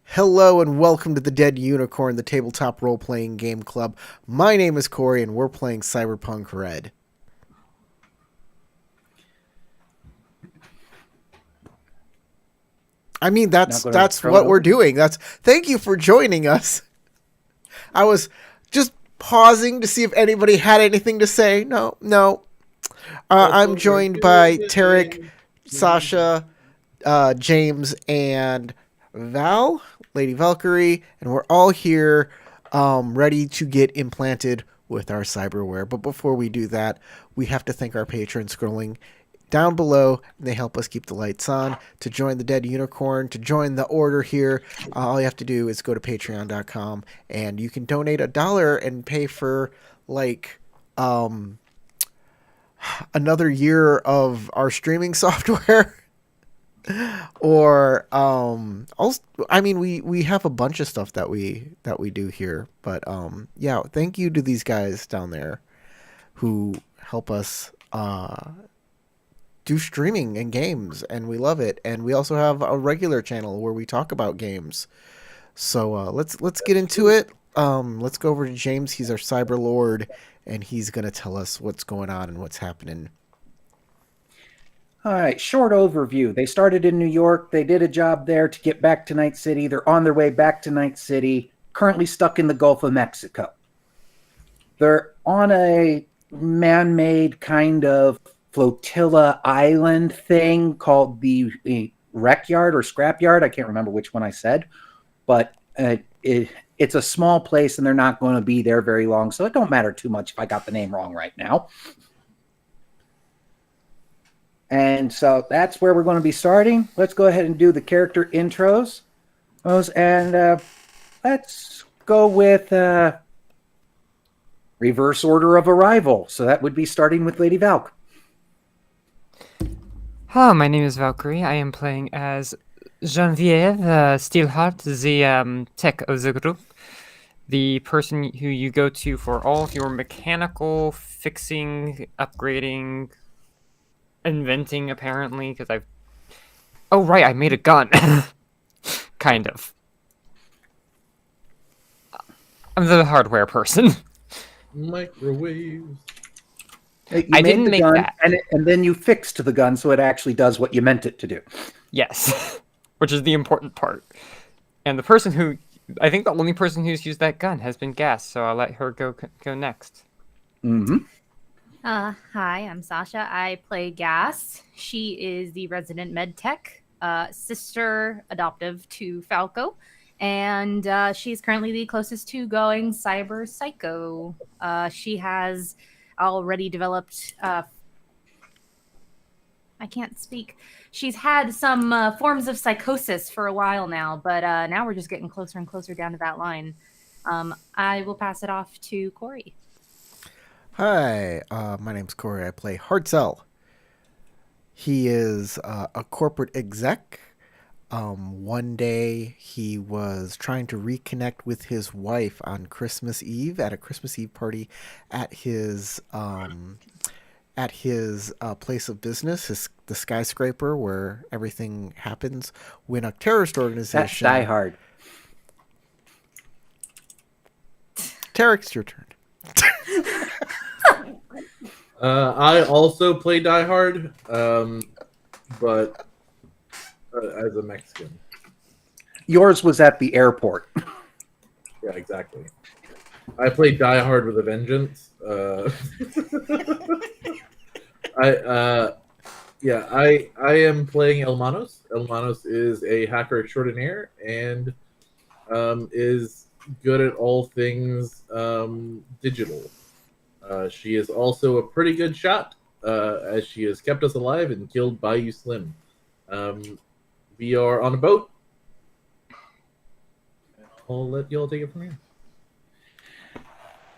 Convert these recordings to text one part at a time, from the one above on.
Hello and welcome to the Dead Unicorn, the tabletop role-playing game club. My name is Corey and we're playing Cyberpunk Red. I mean, that's what we're doing. Thank you for joining us. I was just pausing to see if anybody had anything to say. No. I'm joined by Tarek, Sasha, James, and Lady Valkyrie, and we're all here ready to get implanted with our cyberware. But before we do that, we have to thank our patrons scrolling down below. They help us keep the lights on. To join the Dead Unicorn, to join the order here, all you have to do is go to patreon.com and you can donate $1 and pay for another year of our streaming software. Or also, I mean, we have a bunch of stuff that we do here, but yeah, thank you to these guys down there who help us do streaming and games, and we love it. And we also have a regular channel where we talk about games. So let's get into it. Let's go over to James. He's our cyber lord, and he's gonna tell us what's going on and what's happening. All right, short overview. They started in New York. They did a job there to get back to Night City. They're on their way back to Night City, currently stuck in the Gulf of Mexico. They're on a man-made kind of flotilla island thing called the wreck yard or scrap yard. I can't remember which one I said, but it's a small place and they're not going to be there very long, so it don't matter too much if I got the name wrong right now. And so that's where we're going to be starting. Let's go ahead and do the character intros. And let's go with reverse order of arrival. So that would be starting with Lady Valk. Hello, my name is Valkyrie. I am playing as Geneviève Steelheart, the tech of the group. The person who you go to for all of your mechanical fixing, upgrading, inventing, apparently, because oh right, I made a gun. Kind of. I'm the hardware person. Microwaves. I didn't make that. And then you fixed the gun so it actually does what you meant it to do. Yes. Which is the important part. And I think the only person who's used that gun has been Gas, so I'll let her go next. Mm-hmm. Hi, I'm Sasha. I play Gas. She is the resident med tech, sister adoptive to Falco, and she's currently the closest to going cyber psycho. She has already developed. I can't speak. She's had some forms of psychosis for a while now, but now we're just getting closer and closer down to that line. I will pass it off to Corey. Hi, my name's Corey. I play Hartzell. He is a corporate exec. One day he was trying to reconnect with his wife on Christmas Eve at a Christmas Eve party at his place of business, the skyscraper where everything happens, when a terrorist organization... That's Die Hard. Tarek, it's your turn. I also play Die Hard, but as a Mexican. Yours was at the airport. Yeah, exactly. I play Die Hard with a Vengeance. I am playing El Manos. El Manos is a hacker extraordinaire and is good at all things digital. She is also a pretty good shot, as she has kept us alive and killed Bayou Slim. We are on a boat. I'll let y'all take it from here.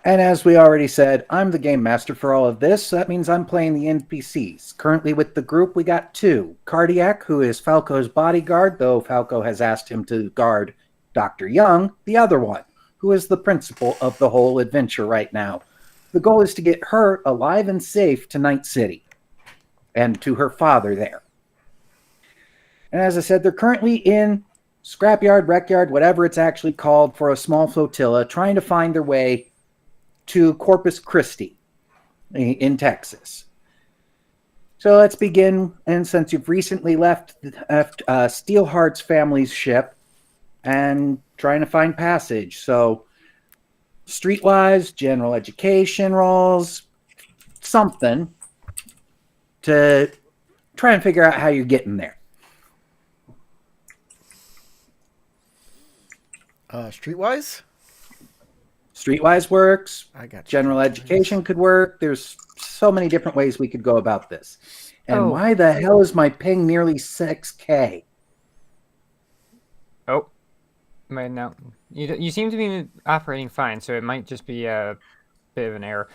And as we already said, I'm the game master for all of this, so that means I'm playing the NPCs. Currently with the group, we got 2. Cardiac, who is Falco's bodyguard, though Falco has asked him to guard Dr. Young, the other one, who is the principal of the whole adventure right now. The goal is to get her alive and safe to Night City and to her father there. And as I said, they're currently in scrapyard, wreckyard, whatever it's actually called, for a small flotilla, trying to find their way to Corpus Christi in Texas. So let's begin. And since you've recently left Steelheart's family's ship and trying to find passage, so streetwise, general education roles, something to try and figure out how you're getting there. Streetwise? Streetwise works. I got you. General education could work. There's so many different ways we could go about this. And why the hell is my ping nearly 6K? Oh, no. You seem to be operating fine, so it might just be a bit of an error.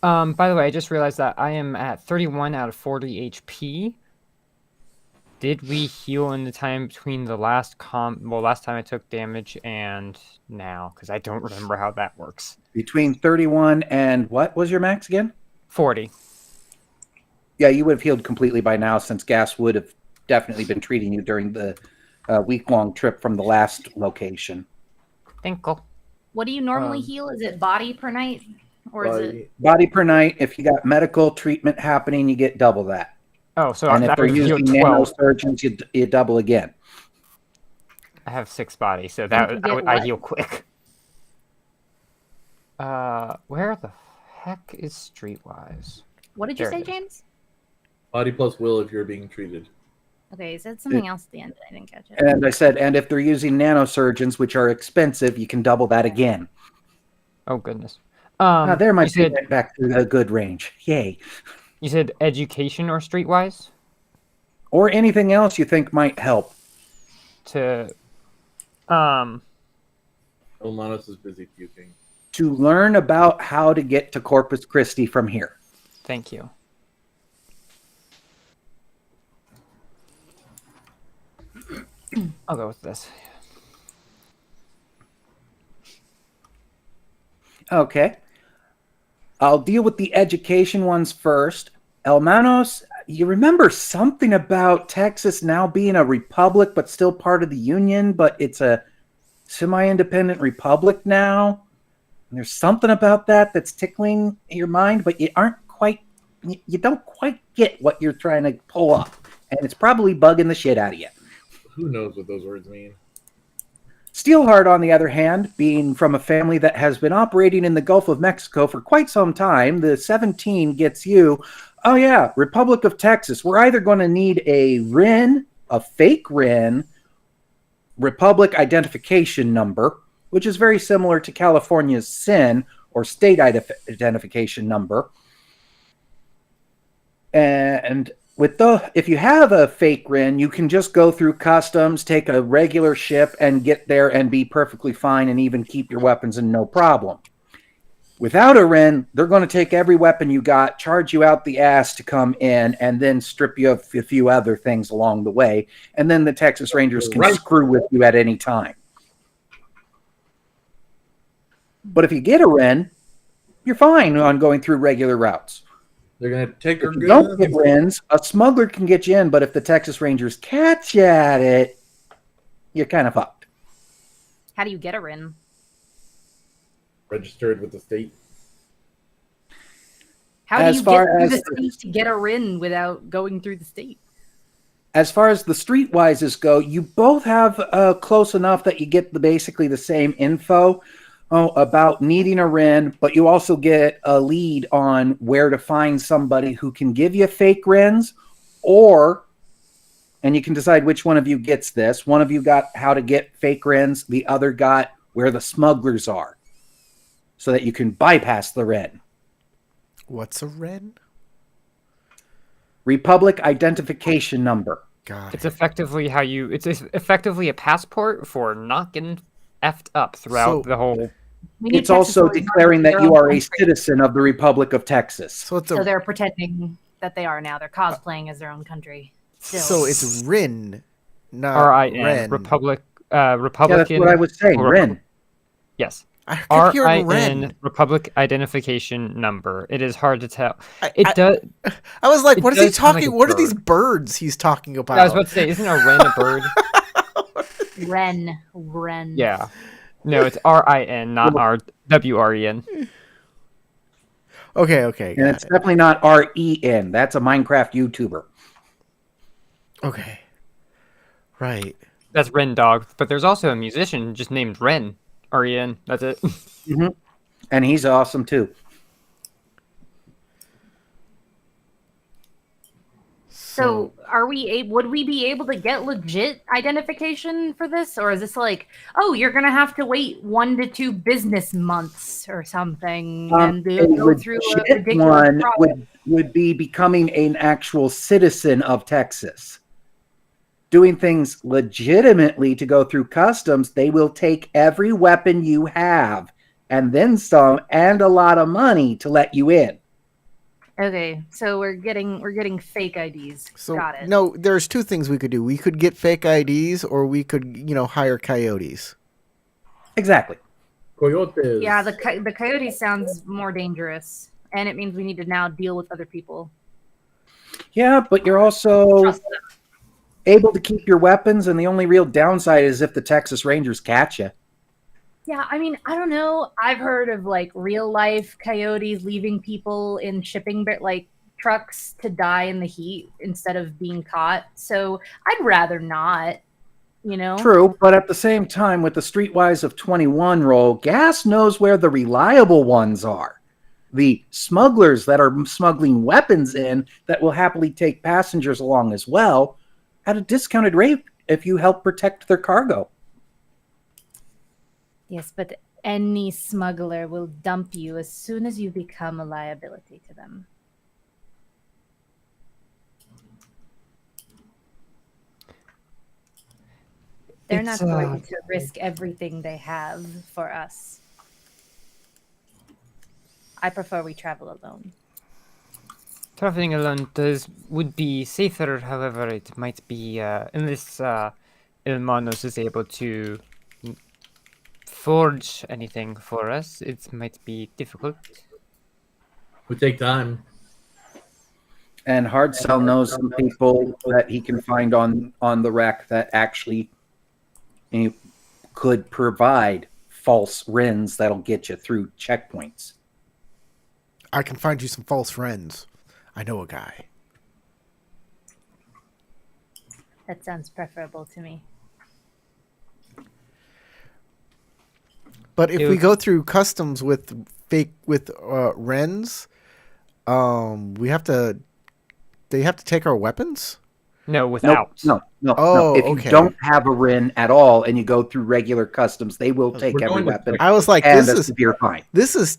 By the way, I just realized that I am at 31 out of 40 HP. Did we heal in the time between the last time I took damage and now? Because I don't remember how that works. Between 31 and what was your max again? 40. Yeah, you would have healed completely by now, since Gas would have definitely been treating you during the week-long trip from the last location. Thank you. What do you normally heal? Is it body per night? Or is it body per night? If you got medical treatment happening, you get double that. Oh, so and if they're using nanosurgeons, you double again. I have 6 body, so I heal quick. Where the heck is Streetwise? What did you say, James? Body plus will if you're being treated. Okay, you said something else at the end. I didn't catch it. And I said, and if they're using nanosurgeons, which are expensive, you can double that again. Oh, goodness. There might be back to a good range. Yay. You said education or Streetwise? Or anything else you think might help. Elmanos is busy puking. To learn about how to get to Corpus Christi from here. Thank you. I'll go with this. Okay. I'll deal with the education ones first. Elmanos, you remember something about Texas now being a republic, but still part of the Union, but it's a semi-independent republic now? And there's something about that that's tickling your mind, but you don't quite get what you're trying to pull off. And it's probably bugging the shit out of you. Who knows what those words mean? Steelheart, on the other hand, being from a family that has been operating in the Gulf of Mexico for quite some time, the 17 gets you, oh yeah, Republic of Texas. We're either going to need a RIN, a fake RIN, Republic Identification Number, which is very similar to California's SIN, or State Identification Number. And if you have a fake RIN, you can just go through customs, take a regular ship, and get there and be perfectly fine and even keep your weapons and no problem. Without a RIN, they're going to take every weapon you got, charge you out the ass to come in, and then strip you of a few other things along the way. And then the Texas Rangers can screw with you at any time. But if you get a RIN, you're fine on going through regular routes. They're going to take her guns. If you don't get RINs, a smuggler can get you in, but if the Texas Rangers catch you at it, you're kind of fucked. How do you get a RIN? Registered with the state. How do you get through the state to get a RIN without going through the state? As far as the streetwises go, you both have close enough that you get basically the same info about needing a RIN, but you also get a lead on where to find somebody who can give you fake RINs, and you can decide which one of you gets this. One of you got how to get fake RINs, the other got where the smugglers are, so that you can bypass the RIN. What's a RIN? Republic Identification Number. God. It's effectively it's effectively a passport for not getting effed up throughout the whole We need It's Texas also to declaring their that you own are a country. citizen of the Republic of Texas. So it's So they're pretending that they are now. They're cosplaying as their own country. so it's Rin, not RIN, Ren. Republic, Yeah, Republican. that's what I was saying. or Ren. Yes. I kept hearing RIN, Ren. Republic Identification Number. It is hard to tell. I It does. I was like, It what is he does sound like talking? a What are these bird. birds he's talking about? I was about to say, isn't a wren a bird? Ren. Yeah. No, it's RIN, not WREN. Okay, And got it's it. definitely not REN. That's a Minecraft YouTuber. Okay, right. That's Ren Dog. But there's also a musician just named Ren. REN. That's it. And he's awesome too. So are we would we be able to get legit identification for this, or is this like, oh, you're gonna have to wait 1 to 2 business months or something and A go through a legit ridiculous one process? would be becoming an actual citizen of Texas. Doing things legitimately to go through customs, they will take every weapon you have and then some, and a lot of money to let you in. Okay, so we're getting fake IDs. So Got it. no, there's two things we could do. We could get fake IDs, or we could, hire coyotes. Exactly. Coyotes. Yeah, the coyote sounds more dangerous, and it means we need to now deal with other people. Yeah, but you're also Trust them. able to keep your weapons, and the only real downside is if the Texas Rangers catch you. Yeah, I mean, I don't know. I've heard of like real life coyotes leaving people in shipping trucks to die in the heat instead of being caught. So I'd rather not, True, but at the same time, with the Streetwise of 21 roll, Gas knows where the reliable ones are. The smugglers that are smuggling weapons in that will happily take passengers along as well at a discounted rate if you help protect their cargo. Yes, but any smuggler will dump you as soon as you become a liability to them. They're not going to risk everything they have for us. I prefer we travel alone. Traveling alone would be safer, however, it might be, unless Ilmanos is able to forge anything for us, it might be difficult. We take time. And Hardsell knows some people that he can find on the wreck that actually could provide false RINs that'll get you through checkpoints. I can find you some false friends. I know a guy. That sounds preferable to me. But if we go through customs with Rens, we have to. They have to take our weapons. No, without. No. Oh, If okay. you don't have a RIN at all and you go through regular customs, they will take We're every going to- weapon I was like, and this a is severe fine.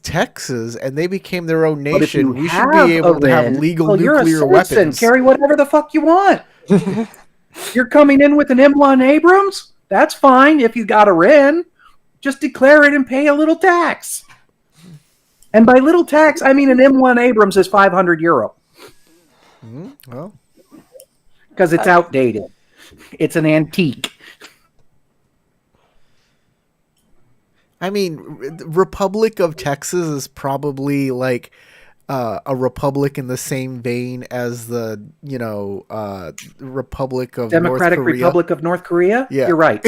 Texas, and they became their own But if you nation. We should have be a able to have RIN, legal well, you're a nuclear citizen. weapons. Carry whatever the fuck you want. You're coming in with an M1 Abrams? That's fine if you got a RIN. Just declare it and pay a little tax. And by little tax, I mean an M1 Abrams is €500 Well, because it's outdated. It's an antique. I mean, Republic of Texas is probably like a republic in the same vein as the Republic of Democratic North Korea. Republic of North Korea? Yeah. You're right.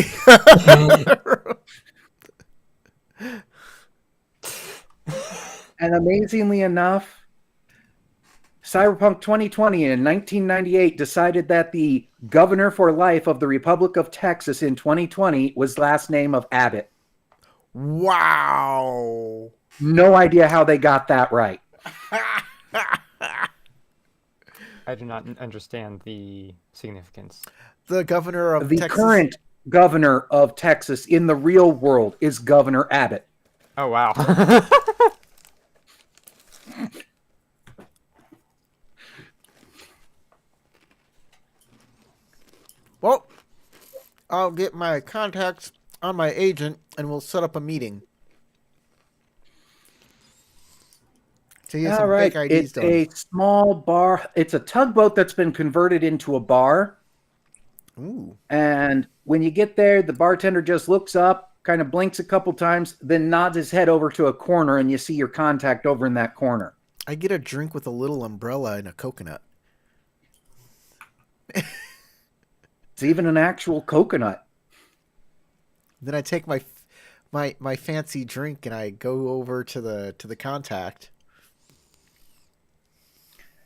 And amazingly enough, Cyberpunk 2020 in 1998 decided that the governor for life of the Republic of Texas in 2020 was last name of Abbott. Wow. No idea how they got that right. I do not understand the significance. The governor of The Texas. current governor of Texas in the real world is Governor Abbott. Oh, wow. Well, I'll get my contacts on my agent, and we'll set up a meeting. So he has All some right. fake IDs It's done. a small bar. It's a tugboat that's been converted into a bar. Ooh. And when you get there, the bartender just looks up, kind of blinks a couple times, then nods his head over to a corner, and you see your contact over in that corner. I get a drink with a little umbrella and a coconut. It's even an actual coconut. Then I take my fancy drink and I go over to the contact.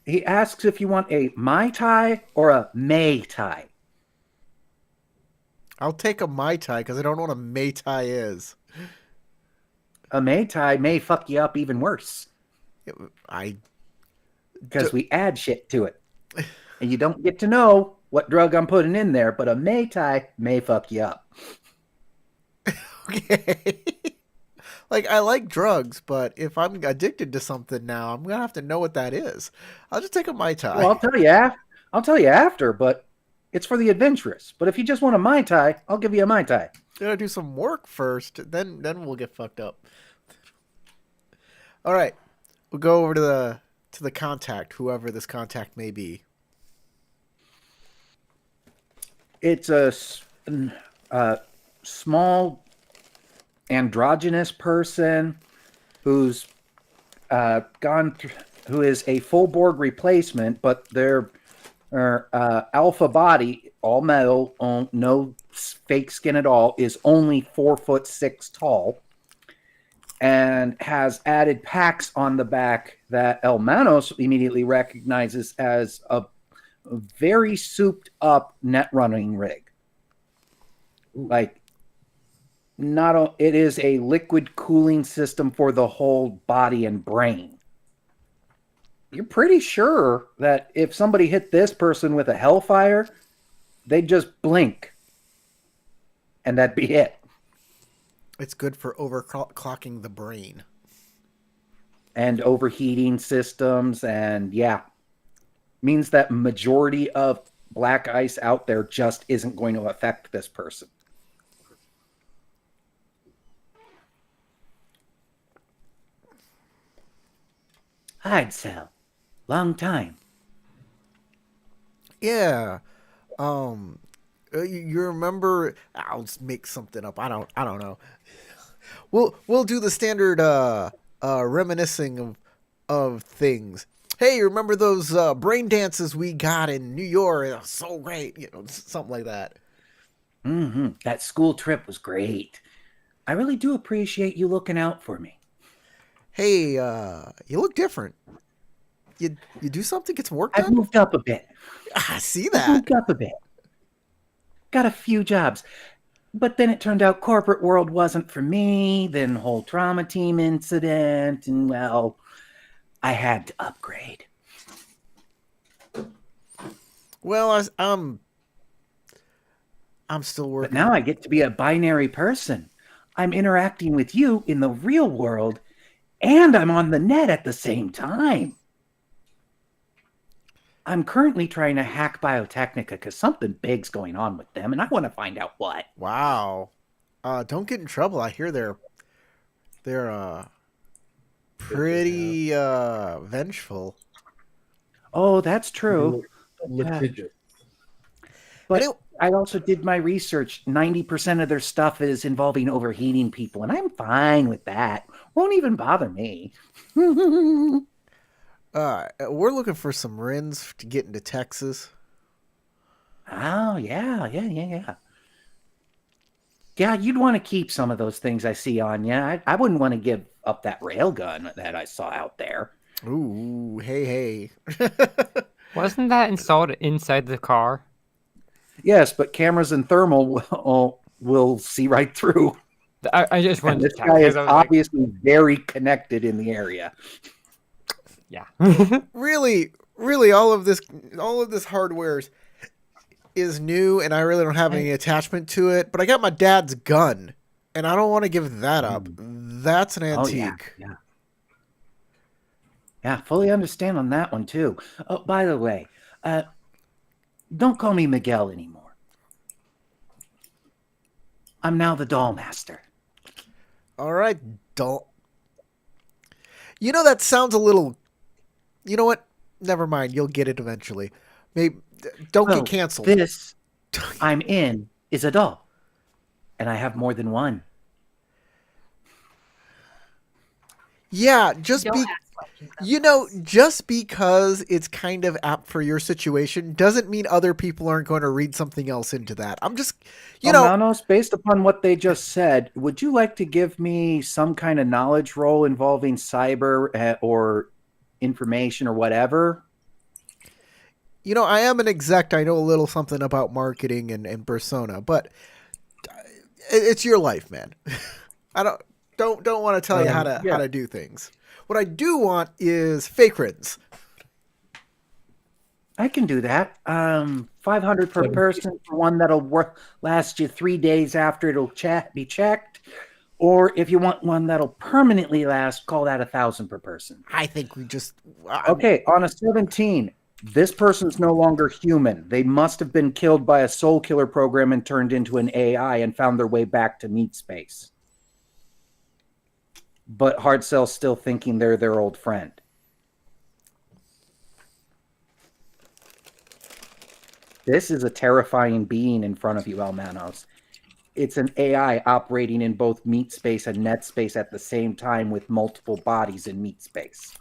He asks if you want a Mai Tai or a Mai Tai. I'll take a Mai Tai because I don't know what a Mai Tai is. A Mai Tai may fuck you up even worse because we add shit to it. And you don't get to know what drug I'm putting in there, but a Mai Tai may fuck you up. Okay. Like, I like drugs, but if I'm addicted to something now, I'm gonna have to know what that is. I'll just take a Mai Tai. Well, I'll tell you after, but it's for the adventurous. But if you just want a Mai Tai, I'll give you a Mai Tai. Gotta do some work first, then we'll get fucked up. All right, we'll go over to the contact, whoever this contact may be. It's a small androgynous person who's gone through, who is a full Borg replacement, but their alpha body, all metal, no fake skin at all, is only 4'6" tall, and has added packs on the back that El Manos immediately recognizes as a very souped up net running rig. Like, it is a liquid cooling system for the whole body and brain. You're pretty sure that if somebody hit this person with a hellfire, they'd just blink and that'd be it. It's good for overclocking the brain. And overheating systems, and yeah. Means that majority of black ice out there just isn't going to affect this person. Hide cell. Long time. Yeah. You remember? I'll just make something up. I don't know. We'll do the standard reminiscing of things. Hey, remember those brain dances we got in New York? It was so great, something like that. Mm-hmm. That school trip was great. I really do appreciate you looking out for me. Hey, you look different. You do something? Get some work done? I've moved up a bit. I see I've that. moved up a bit. Got a few jobs. But then it turned out corporate world wasn't for me. Then whole trauma team incident. And, well, I had to upgrade. Well, I'm still working. But now I get to be a binary person. I'm interacting with you in the real world, and I'm on the net at the same time. I'm currently trying to hack Biotechnica because something big's going on with them, and I want to find out what. Wow. Don't get in trouble. I hear they're pretty vengeful. Oh, that's true. Litigious. But I also did my research. 90% of their stuff is involving overheating people, and I'm fine with that. Won't even bother me. We're looking for some RINs to get into Texas. Oh, yeah. Yeah, you'd want to keep some of those things I see on you. I wouldn't want to give up that railgun that I saw out there. Ooh, hey. Wasn't that installed inside the car? Yes, but cameras and thermal will see right through. I just And wanted this to check. guy is 'Cause I was like, obviously very connected in the area. yeah. Really, all of this hardware is new, and I really don't have any attachment to it. But I got my dad's gun, and I don't want to give that up. That's an antique. Oh, yeah, fully understand on that one too. Oh, by the way, don't call me Miguel anymore. I'm now the Dollmaster. All right, doll. You know, that sounds a little. You know what? Never mind. You'll get it eventually. Maybe don't Well, get canceled. This I'm in is a doll, and I have more than one. Yeah, just Don't be. ask questions. You know, just because it's kind of apt for your situation doesn't mean other people aren't going to read something else into that. I'm just, you know, Manos, based upon what they just said, would you like to give me some kind of knowledge roll involving cyber or information or whatever? I am an exec. I know a little something about marketing and persona, but it's your life, man. I don't want to tell you how to do things. What I do want is fake writs. I can do that. 500 per person for one that'll last you 3 days after it'll be checked. Or if you want one that'll permanently last, call that 1,000 per person. I think we just okay. On a 17, this person's no longer human. They must have been killed by a soul killer program and turned into an AI and found their way back to meat space. But Hard Cell's still thinking they're their old friend. This is a terrifying being in front of you, Elmanos. It's an AI operating in both meat space and net space at the same time with multiple bodies in meat space.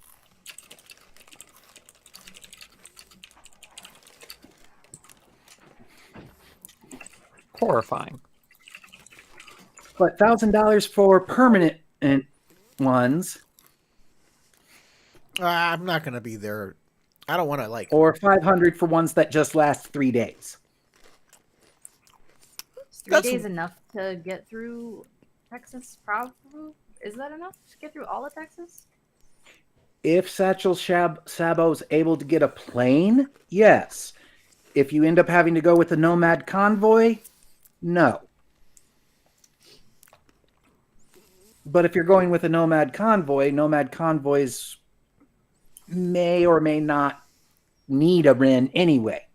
Horrifying. But $1,000 for permanent ones. I'm not going to be there. I don't want to Or 500 for ones that just last 3 days. Is 3 days enough to get through Texas? Probably. Is that enough to get through all of Texas? If Satchel Sabo's able to get a plane, yes. If you end up having to go with the Nomad Convoy, no. But if you're going with a Nomad Convoys may or may not need a RIN anyway.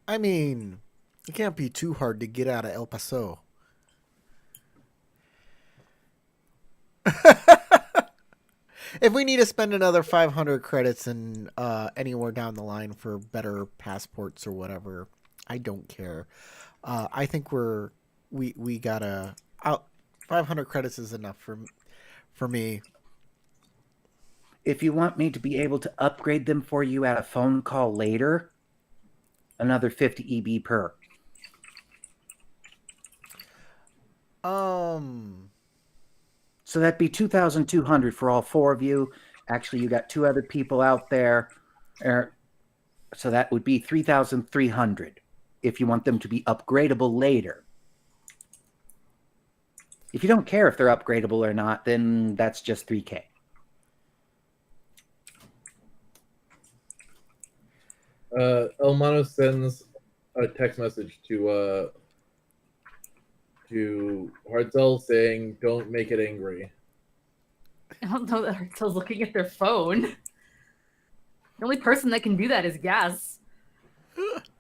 I mean, it can't be too hard to get out of El Paso. If we need to spend another 500 credits and anywhere down the line for better passports or whatever, I don't care. I think we gotta out. 500 credits is enough for me. If you want me to be able to upgrade them for you at a phone call later, another 50 EB per. So that'd be 2,200 for all four of you. Actually, you got two other people out there. So that would be 3,300 if you want them to be upgradable later. If you don't care if they're upgradable or not, then that's just 3K. Elmano sends a text message to Hartzell saying, "Don't make it angry." I don't know that Hartzell's looking at their phone. The only person that can do that is Gas.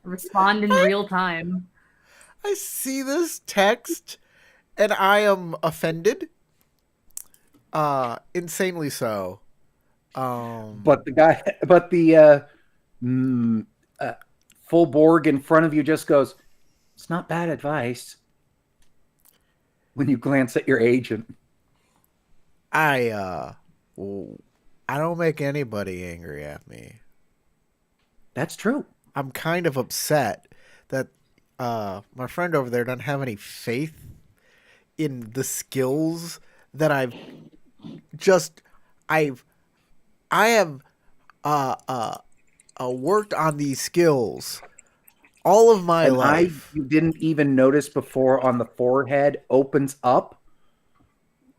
Respond in real time. I see this text and I am offended. Insanely so. But the full Borg in front of you just goes, "It's not bad advice." When you glance at your agent. I don't make anybody angry at me. That's true. I'm kind of upset that my friend over there doesn't have any faith in the skills that I have worked on these skills all of my life. You didn't even notice before on the forehead opens up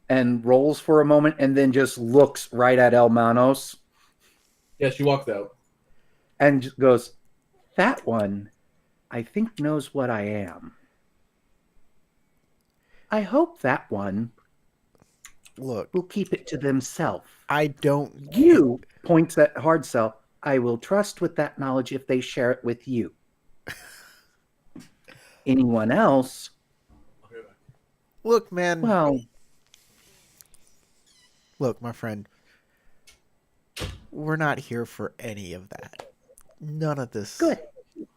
and rolls for a moment and then just looks right at Elmanos. Yeah, she walks out. And just goes, "That one, I think knows what I am. I hope that one will keep it to themselves. I don't." You, points at Hard Cell, "I will trust with that knowledge if they share it with you." anyone else, Look, man. well, Look, my friend. We're not here for any of that. None of this. good.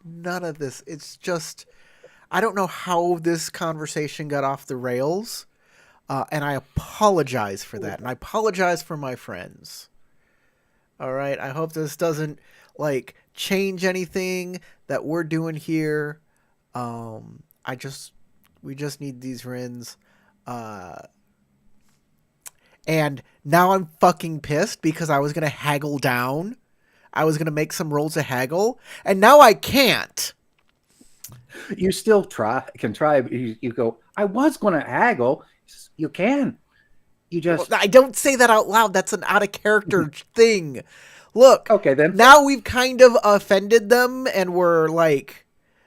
None of this. It's just, I don't know how this conversation got off the rails, and I apologize for that, and I apologize for my friends. All right, I hope this doesn't like change anything that we're doing here. We just need these RINs. And now I'm fucking pissed because I was gonna haggle down. I was gonna make some rolls to haggle, and now I can't. You still can try. You go, I was going to haggle. You can. You just... I don't say that out loud. That's an out of character thing. Look, Okay, then. now we've kind of offended them, and we're like,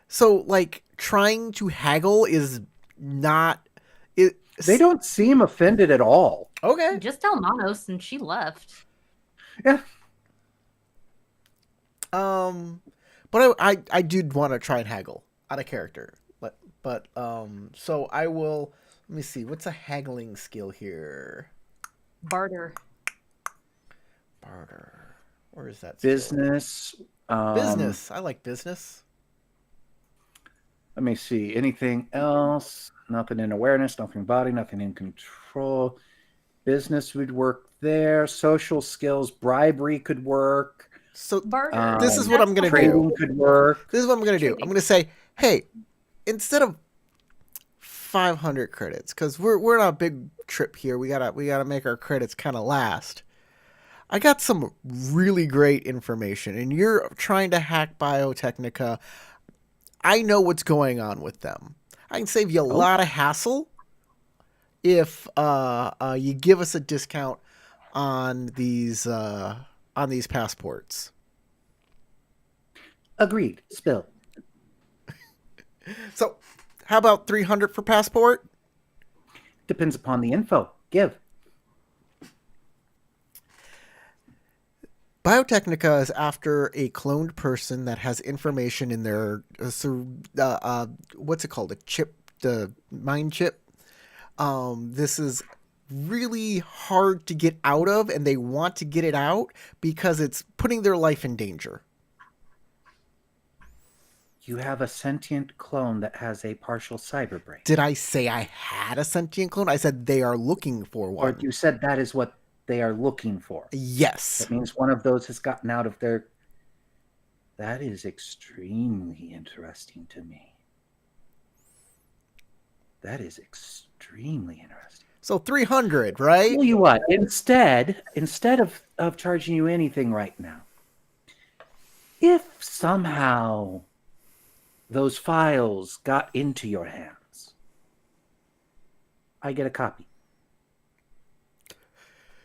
so like trying to haggle is not. They don't seem offended at all. Okay. Just tell Manos, and she left. Yeah. But I did want to try and haggle out of character. But so I will. Let me see. What's a haggling skill here? Barter. Barter. Where is that skill? Business. Business. I like business. Let me see. Anything else? Nothing in awareness, nothing body, nothing in control. Business would work there. Social skills, bribery could work. So Barter. this is what I'm gonna Trading do. could work. This is what I'm gonna do. I'm gonna say, hey, instead of 500 credits, because we're on a big trip here. We gotta make our credits kind of last. I got some really great information, and you're trying to hack Biotechnica. I know what's going on with them. I can save you a lot of hassle if you give us a discount on these passports. Agreed. Spill. So, how about 300 for passport? Depends upon the info. Give. Biotechnica is after a cloned person that has information in their what's it called? A chip, the mind chip. This is really hard to get out of, and they want to get it out because it's putting their life in danger. You have a sentient clone that has a partial cyber brain. Did I say I had a sentient clone? I said they are looking for one. Or you said that is what they are looking for. Yes. That means one of those has gotten out of their... That is extremely interesting to me. That is extremely interesting. So 300, right? Tell you what, instead of charging you anything right now, if somehow those files got into your hands, I get a copy.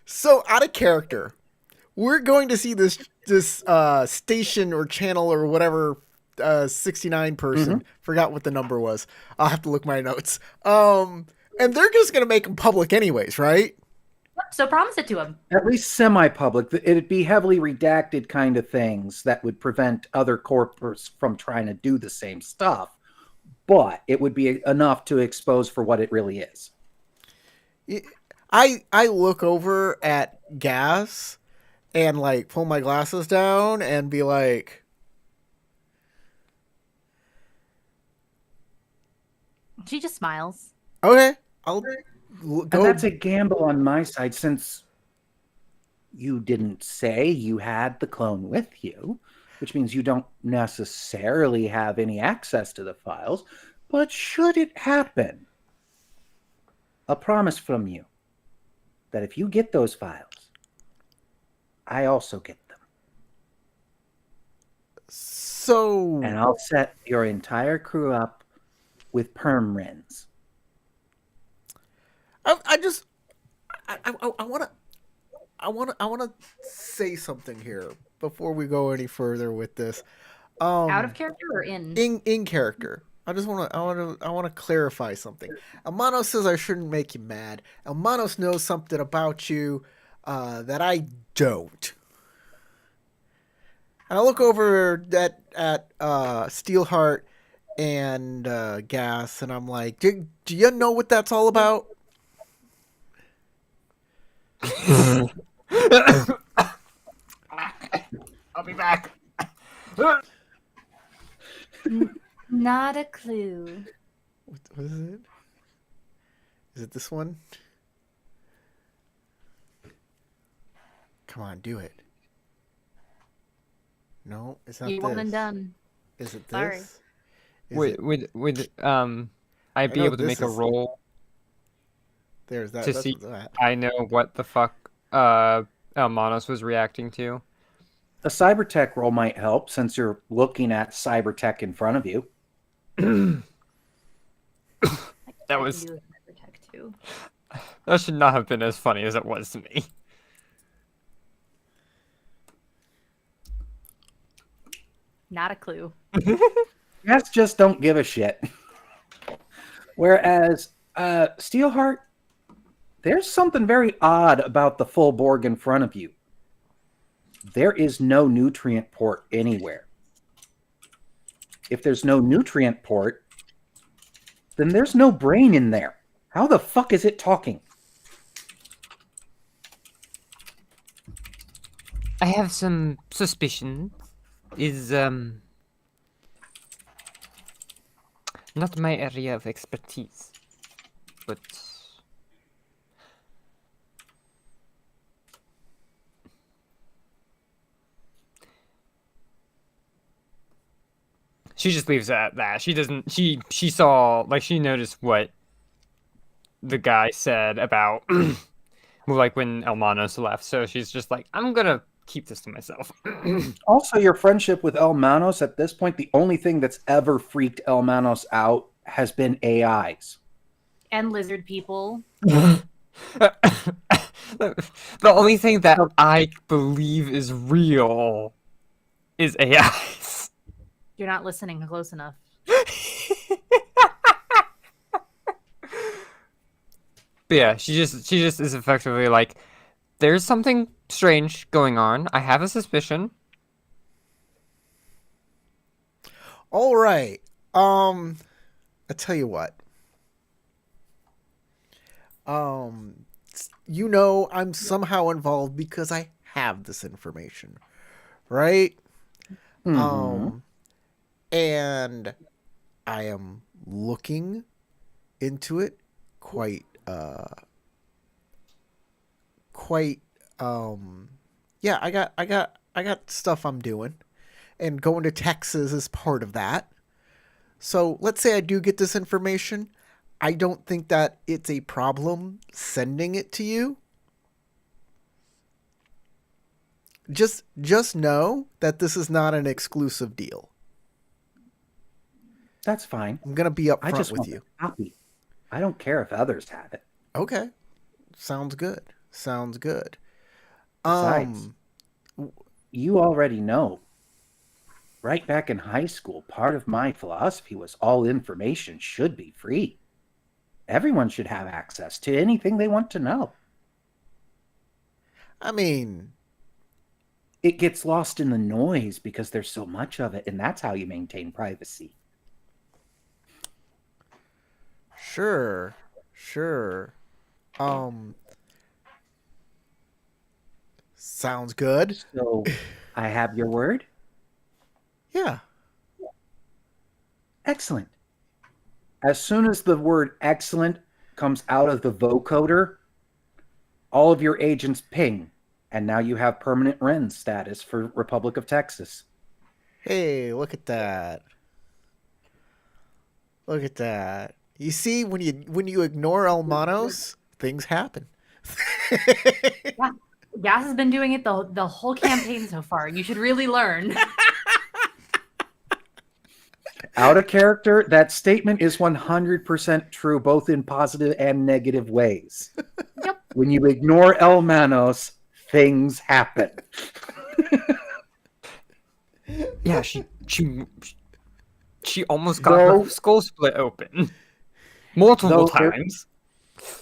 So out of character, we're going to see this station or channel or whatever 69 person. Forgot what the number was. I'll have to look my notes. And they're just going to make them public anyways, right? So promise it to him. At least semi-public. It'd be heavily redacted kind of things that would prevent other corporates from trying to do the same stuff. But it would be enough to expose for what it really is. I look over at Gas and like pull my glasses down and be like, She just smiles. okay, I'll go. And that's a gamble on my side, since you didn't say you had the clone with you, which means you don't necessarily have any access to the files. But should it happen, a promise from you that if you get those files, I also get them. So, And I'll set your entire crew up with perm RINs. I want to say something here before we go any further with this. Out of character or in? In character. I want to clarify something. Elmanos says I shouldn't make you mad. Elmanos knows something about you that I don't. And I look over at Steelheart, and Gas, and I'm like, do you know what that's all about? I'll be back. Not a clue. What is it? Is it this one? Come on, do it. No, it's not You this. one and done. Is it this? Sorry. Is Would I be know able to this make a is- roll There's that. to That's see- that. I know what the fuck Manos was reacting to? A cybertech roll might help since you're looking at cybertech in front of you. That I was- can do a cybertech too. That should not have been as funny as it was to me. Not a clue. Cats just don't give a shit. Whereas Steelheart, there's something very odd about the full Borg in front of you. There is no nutrient port anywhere. If there's no nutrient port, then there's no brain in there. How the fuck is it talking? I have some suspicion. Is not my area of expertise, but she just leaves it at that. She doesn't. She saw, like, she noticed what the guy said about well, like when Elmanos left. So she's just like, I'm gonna keep this to myself. Also, your friendship with El Manos, at this point, the only thing that's ever freaked El Manos out has been AIs. And lizard people. The only thing that I believe is real is AIs. You're not listening close enough. But yeah, she just is effectively like, there's something strange going on. I have a suspicion. All right. I tell you what. You know, I'm somehow involved because I have this information, right? Mhm. And I am looking into it quite yeah, I got stuff I'm doing, and going to Texas is part of that. So let's say I do get this information. I don't think that it's a problem sending it to you. Just know that this is not an exclusive deal. That's fine. I'm gonna be I upfront just with want you. a copy. I don't care if others have it. Okay. Sounds good. Sounds good. Besides, you already know. Right back in high school, part of my philosophy was all information should be free. Everyone should have access to anything they want to know. I mean, It gets lost in the noise because there's so much of it, and that's how you maintain privacy. sure. Sounds good. So, I have your word? Yeah. Excellent. As soon as the word excellent comes out of the vocoder, all of your agents ping, and now you have permanent REN status for Republic of Texas. Hey, look at that. Look at that. You see, when you ignore Almanos, things happen. Gas has been doing it the whole campaign so far. You should really learn. Out of character, that statement is 100% true, both in positive and negative ways. Yep. When you ignore El Manos, things happen. Yeah, she almost got her skull split open multiple times.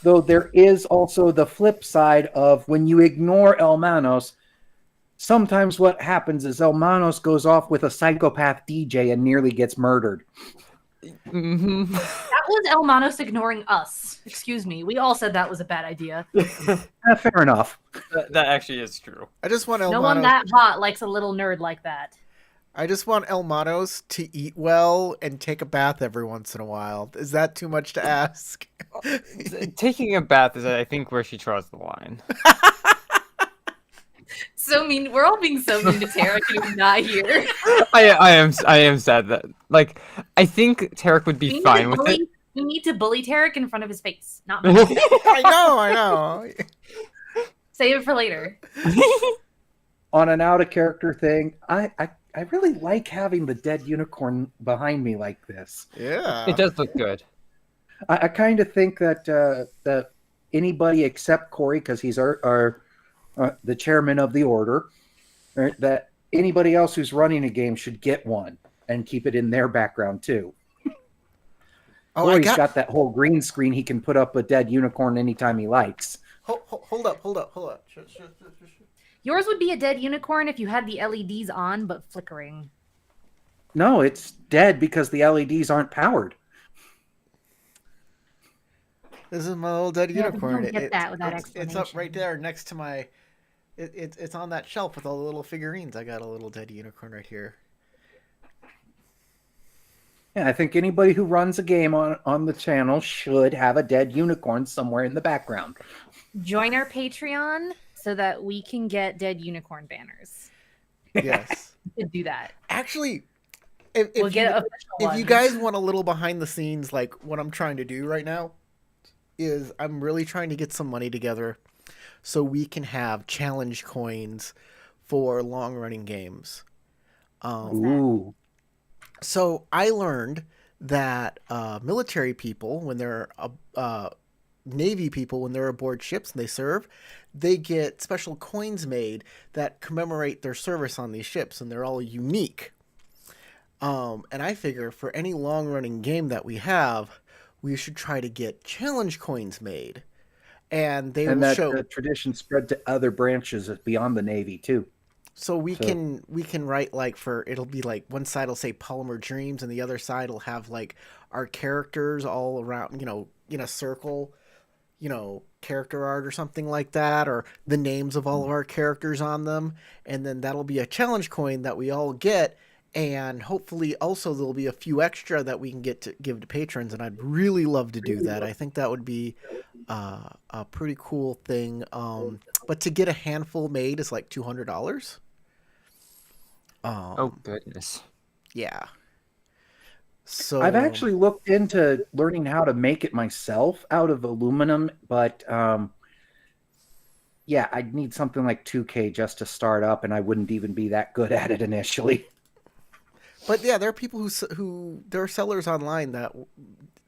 Though there is also the flip side of when you ignore El Manos, sometimes what happens is El Manos goes off with a psychopath DJ and nearly gets murdered. Mhm. That was Elmanos ignoring us. Excuse me. We all said that was a bad idea. Fair enough. That actually is true. I just want No one Elmanos. that hot likes a little nerd like that. I just want Elmanos to eat well and take a bath every once in a while. Is that too much to ask? Taking a bath is, I think, where she draws the line. So mean. We're all being so mean to Tarek and he's not here. I am sad that, like, I think Tarek would be fine with it. We need to bully Tarek in front of his face, not me. I know. Save it for later. On an out of character thing, I really like having the dead unicorn behind me like this. Yeah. It does look good. I kind of think that that anybody except Corey, because he's our the chairman of the order, that anybody else who's running a game should get one and keep it in their background too. Oh, Corey's got that whole green screen. He can put up a dead unicorn anytime he likes. Hold up. Yours would be a dead unicorn if you had the LEDs on but flickering. No, it's dead because the LEDs aren't powered. This is my little dead unicorn. Don't get that without it's explanation. up right there next to my. It's on that shelf with all the little figurines. I got a little dead unicorn right here. Yeah, I think anybody who runs a game on the channel should have a dead unicorn somewhere in the background. Join our Patreon so that we can get dead unicorn banners. Yes. We could do that. Actually, We'll get official if ones. you guys want a little behind the scenes, like what I'm trying to do right now, is I'm really trying to get some money together so we can have challenge coins for long running games. Ooh. So I learned that military people, when they're Navy people, when they're aboard ships and they serve, they get special coins made that commemorate their service on these ships, and they're all unique. And I figure for any long-running game that we have, we should try to get challenge coins made, and they will that show. Tradition spread to other branches beyond the Navy too. So we can write, like, it'll be like one side will say Polymer Dreams and the other side will have like our characters all around, in a circle, character art or something like that, or the names of all of our characters on them, and then that'll be a challenge coin that we all get, and hopefully also there'll be a few extra that we can get to give to patrons, and I'd really love to do that. I think that would be a pretty cool thing. But to get a handful made is like $200. Oh goodness. Yeah. So I've actually looked into learning how to make it myself out of aluminum, but yeah, I'd need something like 2K just to start up, and I wouldn't even be that good at it initially. But yeah, there are people who there are sellers online that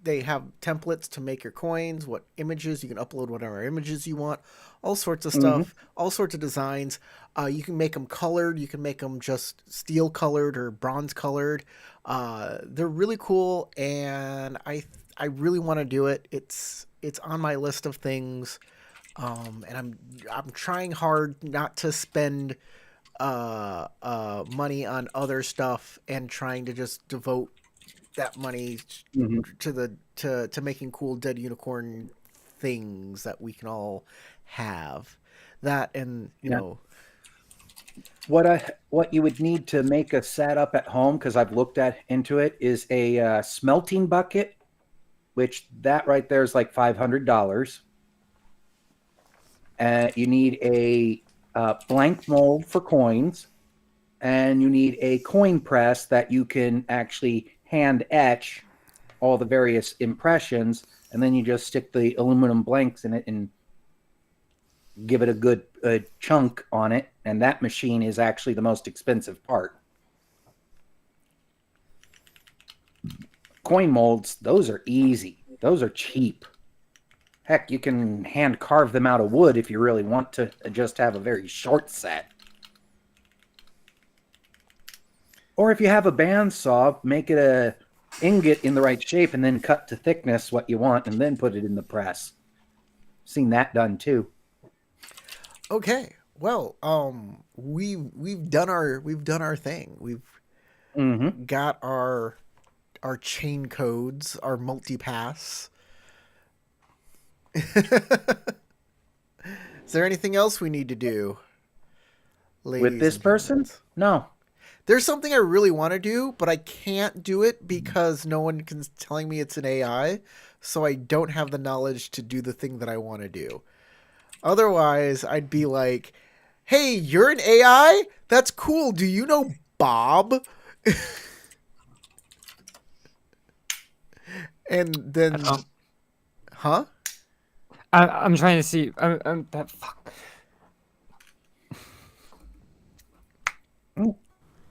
they have templates to make your coins, what images you can upload, whatever images you want, all sorts of stuff, all sorts of designs. You can make them colored, you can make them just steel colored or bronze colored. They're really cool, and I really want to do it. It's on my list of things, and I'm trying hard not to spend money on other stuff and trying to just devote that money to making cool dead unicorn things that we can all have. That, and you know what you would need to make a setup at home, because I've looked into it, is a smelting bucket, which that right there is like $500. You need a blank mold for coins, and you need a coin press that you can actually hand etch all the various impressions, and then you just stick the aluminum blanks in it and give it a good chunk on it, and that machine is actually the most expensive part. Coin molds, those are easy. Those are cheap. Heck, you can hand carve them out of wood if you really want to just have a very short set. Or if you have a bandsaw, make it a ingot in the right shape and then cut to thickness what you want and then put it in the press. Seen that done too. Okay. Well, we've done our thing. We've got our chain codes, our multipass. Is there anything else we need to do, With this person? humans? No. There's something I really want to do, but I can't do it because no one is telling me it's an AI, so I don't have the knowledge to do the thing that I want to do. Otherwise, I'd be like, hey, you're an AI? That's cool. Do you know Bob? And then... Huh? I'm trying to see. That fuck.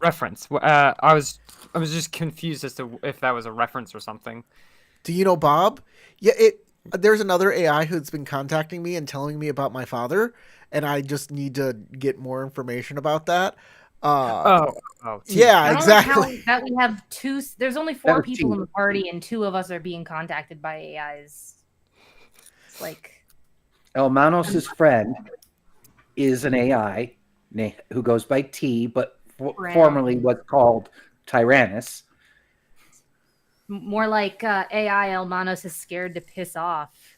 Reference. I was just confused as to if that was a reference or something. Do you know Bob? Yeah, there's another AI who's been contacting me and telling me about my father, and I just need to get more information about that. Yeah, exactly. That we have two. There's only 4 people in the party, and 2 of us are being contacted by AIs. It's like Elmanos' friend is an AI who goes by T, but formerly was called Tyrannus. More like AI Elmanos is scared to piss off.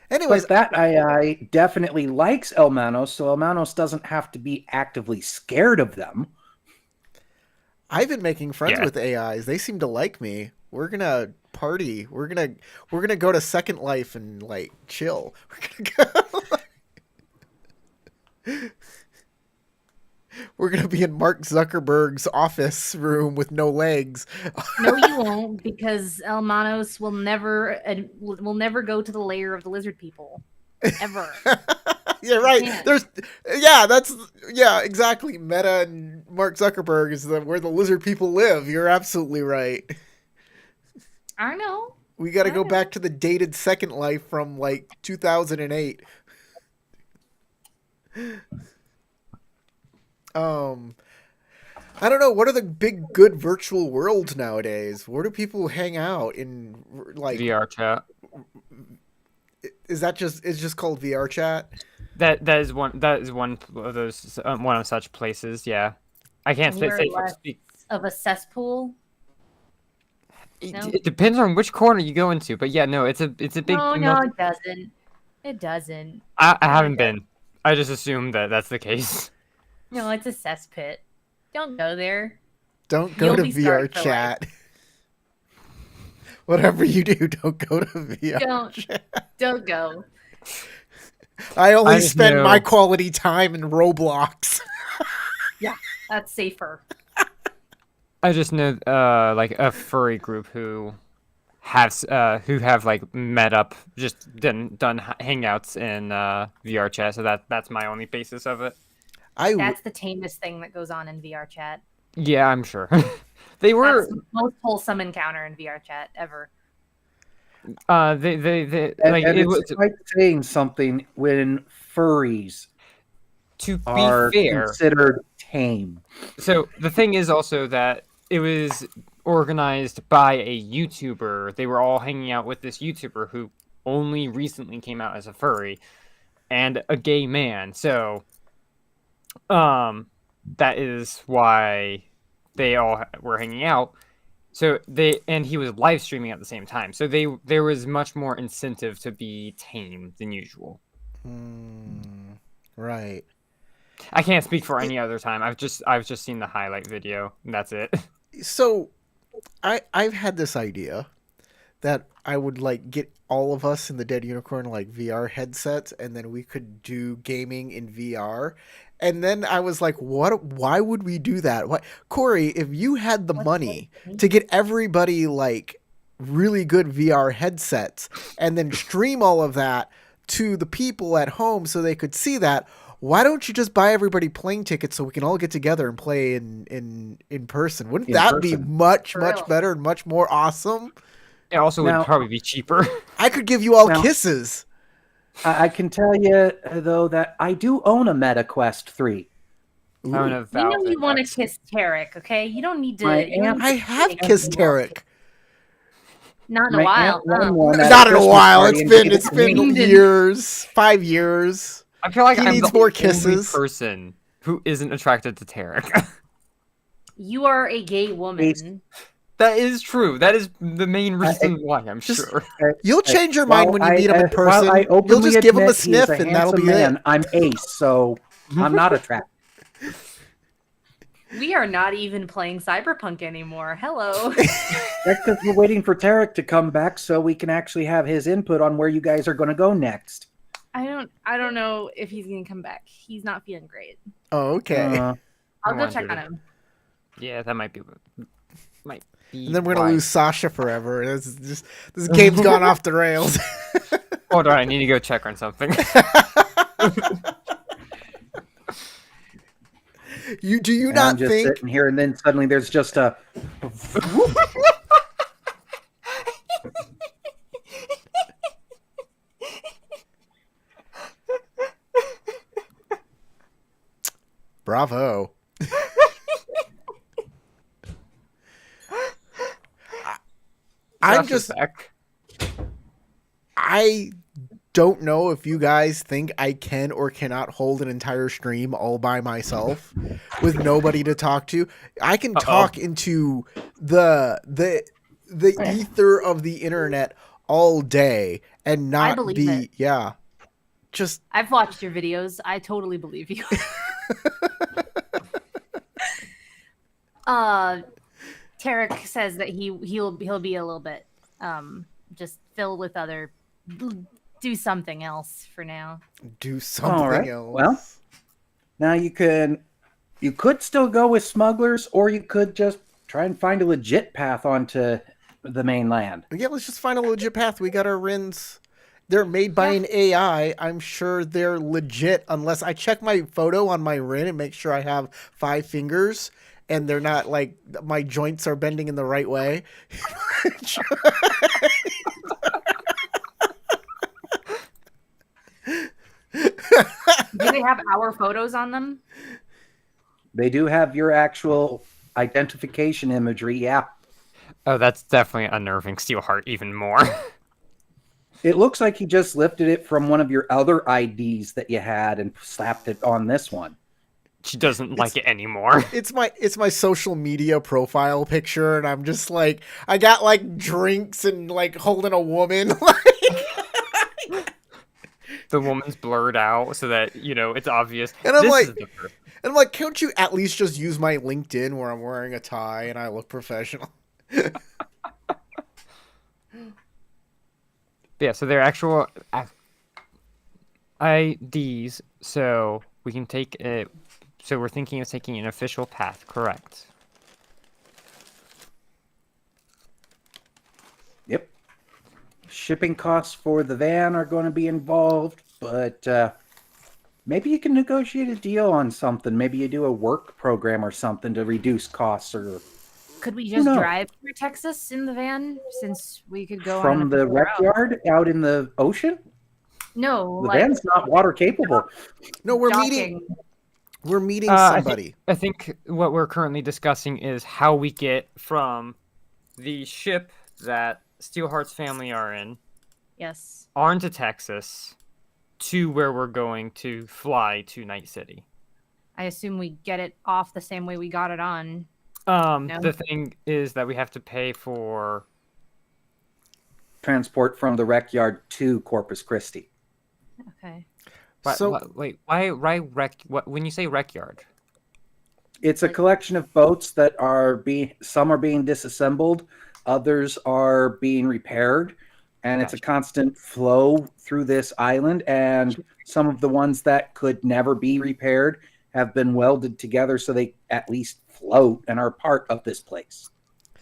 Anyways, But that AI definitely likes Elmanos, so Elmanos doesn't have to be actively scared of them. I've been making friends with AIs. They seem to like me. We're gonna party. We're gonna go to Second Life and like chill. We're gonna be in Mark Zuckerberg's office room with no legs. No, you won't, because Elmanos will never go to the lair of the lizard people, ever. Yeah, right. Exactly. Meta and Mark Zuckerberg is where the lizard people live. You're absolutely right. I know. We got to go back to the dated Second Life from like 2008. I don't know. What are the big good virtual worlds nowadays? Where do people hang out in like VR chat? Is that just it's just called VR chat? That is one of those one of such places. Yeah, I can't say speak of a cesspool. It depends on which corner you go into, but yeah, no, it's a big. No, it doesn't. It doesn't. I haven't been. I just assumed that that's the case. No, it's a cesspit. Don't go there. Don't go to VR chat. Whatever you do, don't go to VR chat. Don't go. I only spend my quality time in Roblox. Yeah, that's safer. I just know like a furry group who have like met up, just done hangouts in VR chat, so that's my only basis of it. That's the tamest thing that goes on in VR chat. Yeah, I'm sure. That's the most wholesome encounter in VR chat ever. It's like saying something when furries are considered tame. So the thing is also that it was organized by a YouTuber. They were all hanging out with this YouTuber who only recently came out as a furry and a gay man. So that is why they all were hanging out. So he was live streaming at the same time. So there was much more incentive to be tame than usual. Right. I can't speak for any other time. I've just seen the highlight video, and that's it. So I've had this idea that I would like get all of us in the Dead Unicorn like VR headsets, and then we could do gaming in VR. And then I was like, why would we do that? Why, Corey, if you had the money to get everybody like really good VR headsets and then stream all of that to the people at home so they could see that, why don't you just buy everybody plane tickets so we can all get together and play in person? Wouldn't that be much better and much more awesome? It also would probably be cheaper. I could give you all kisses. I can tell you, though, that I do own a Meta Quest 3. You know you want to kiss Tarek, okay? You don't need to... I have kissed Tarek. Not in a while. Not in a while. It's been years. 5 years. I feel like he I'm needs the more only kisses. Person who isn't attracted to Tarek. You are a gay woman. That is true. That is the main reason why, I'm just- sure. You'll change your mind when you meet him in person. While I You'll openly just give him a admit he is sniff, and that'll handsome be man, it. I'm Ace, so I'm not attracted. We are not even playing Cyberpunk anymore. Hello. That's because we're waiting for Tarek to come back so we can actually have his input on where you guys are going to go next. I don't know if he's gonna come back. He's not feeling great. Oh, okay. I'll go wondered check on if- him. Yeah, that might be. And then we're gonna why. lose Sasha forever. This game's gone off the rails. Hold on, I need to go check on something. Do you And not I'm just think? sitting here, and then suddenly there's just a. Bravo. I'm Sasha's just. back. I don't know if you guys think I can or cannot hold an entire stream all by myself with nobody to talk to. I can talk into the ether of the internet all day and not believe be it. yeah. Just I've watched your videos. I totally believe you. Tarek says that he'll be a little bit just filled with other do something else for now. do something All right. else. Well, now you could still go with smugglers, or you could just try and find a legit path onto the mainland. Yeah, let's just find a legit path. We got our RINs. They're made by an AI. I'm sure they're legit unless I check my photo on my RIN and make sure I have 5 fingers and they're not like my joints are bending in the right way. Do they have our photos on them? They do have your actual identification imagery, yeah. Oh, that's definitely unnerving Steelheart even more. It looks like he just lifted it from one of your other IDs that you had and slapped it on this one. She doesn't like it anymore. It's my social media profile picture, and I'm just like I got like drinks and like holding a woman. The woman's blurred out so that, it's obvious. And I'm This like- is the first- And I'm like, can't you at least just use my LinkedIn where I'm wearing a tie and I look professional? Yeah, so they're actual IDs, so we can take it. So we're thinking of taking an official path, correct? Yep. Shipping costs for the van are going to be involved, but maybe you can negotiate a deal on something. Maybe you do a work program or something to reduce costs, or Could we just knows? drive through Texas in the van since we could go on from an the official rec route? yard out in the ocean? No, The like van's not water capable. No, we're docking. meeting I somebody. I think what we're currently discussing is how we get from the ship that Steelheart's family are in Yes. onto Texas to where we're going to fly to Night City. I assume we get it off the same way we got it on. No. The thing is that we have to pay for. Transport from the rec yard to Corpus Christi. Okay. Wait, why rec? What when you say rec yard? It's a collection of boats that some are being disassembled, others are being repaired, and it's a constant flow through this island. And some of the ones that could never be repaired have been welded together so they at least float and are part of this place.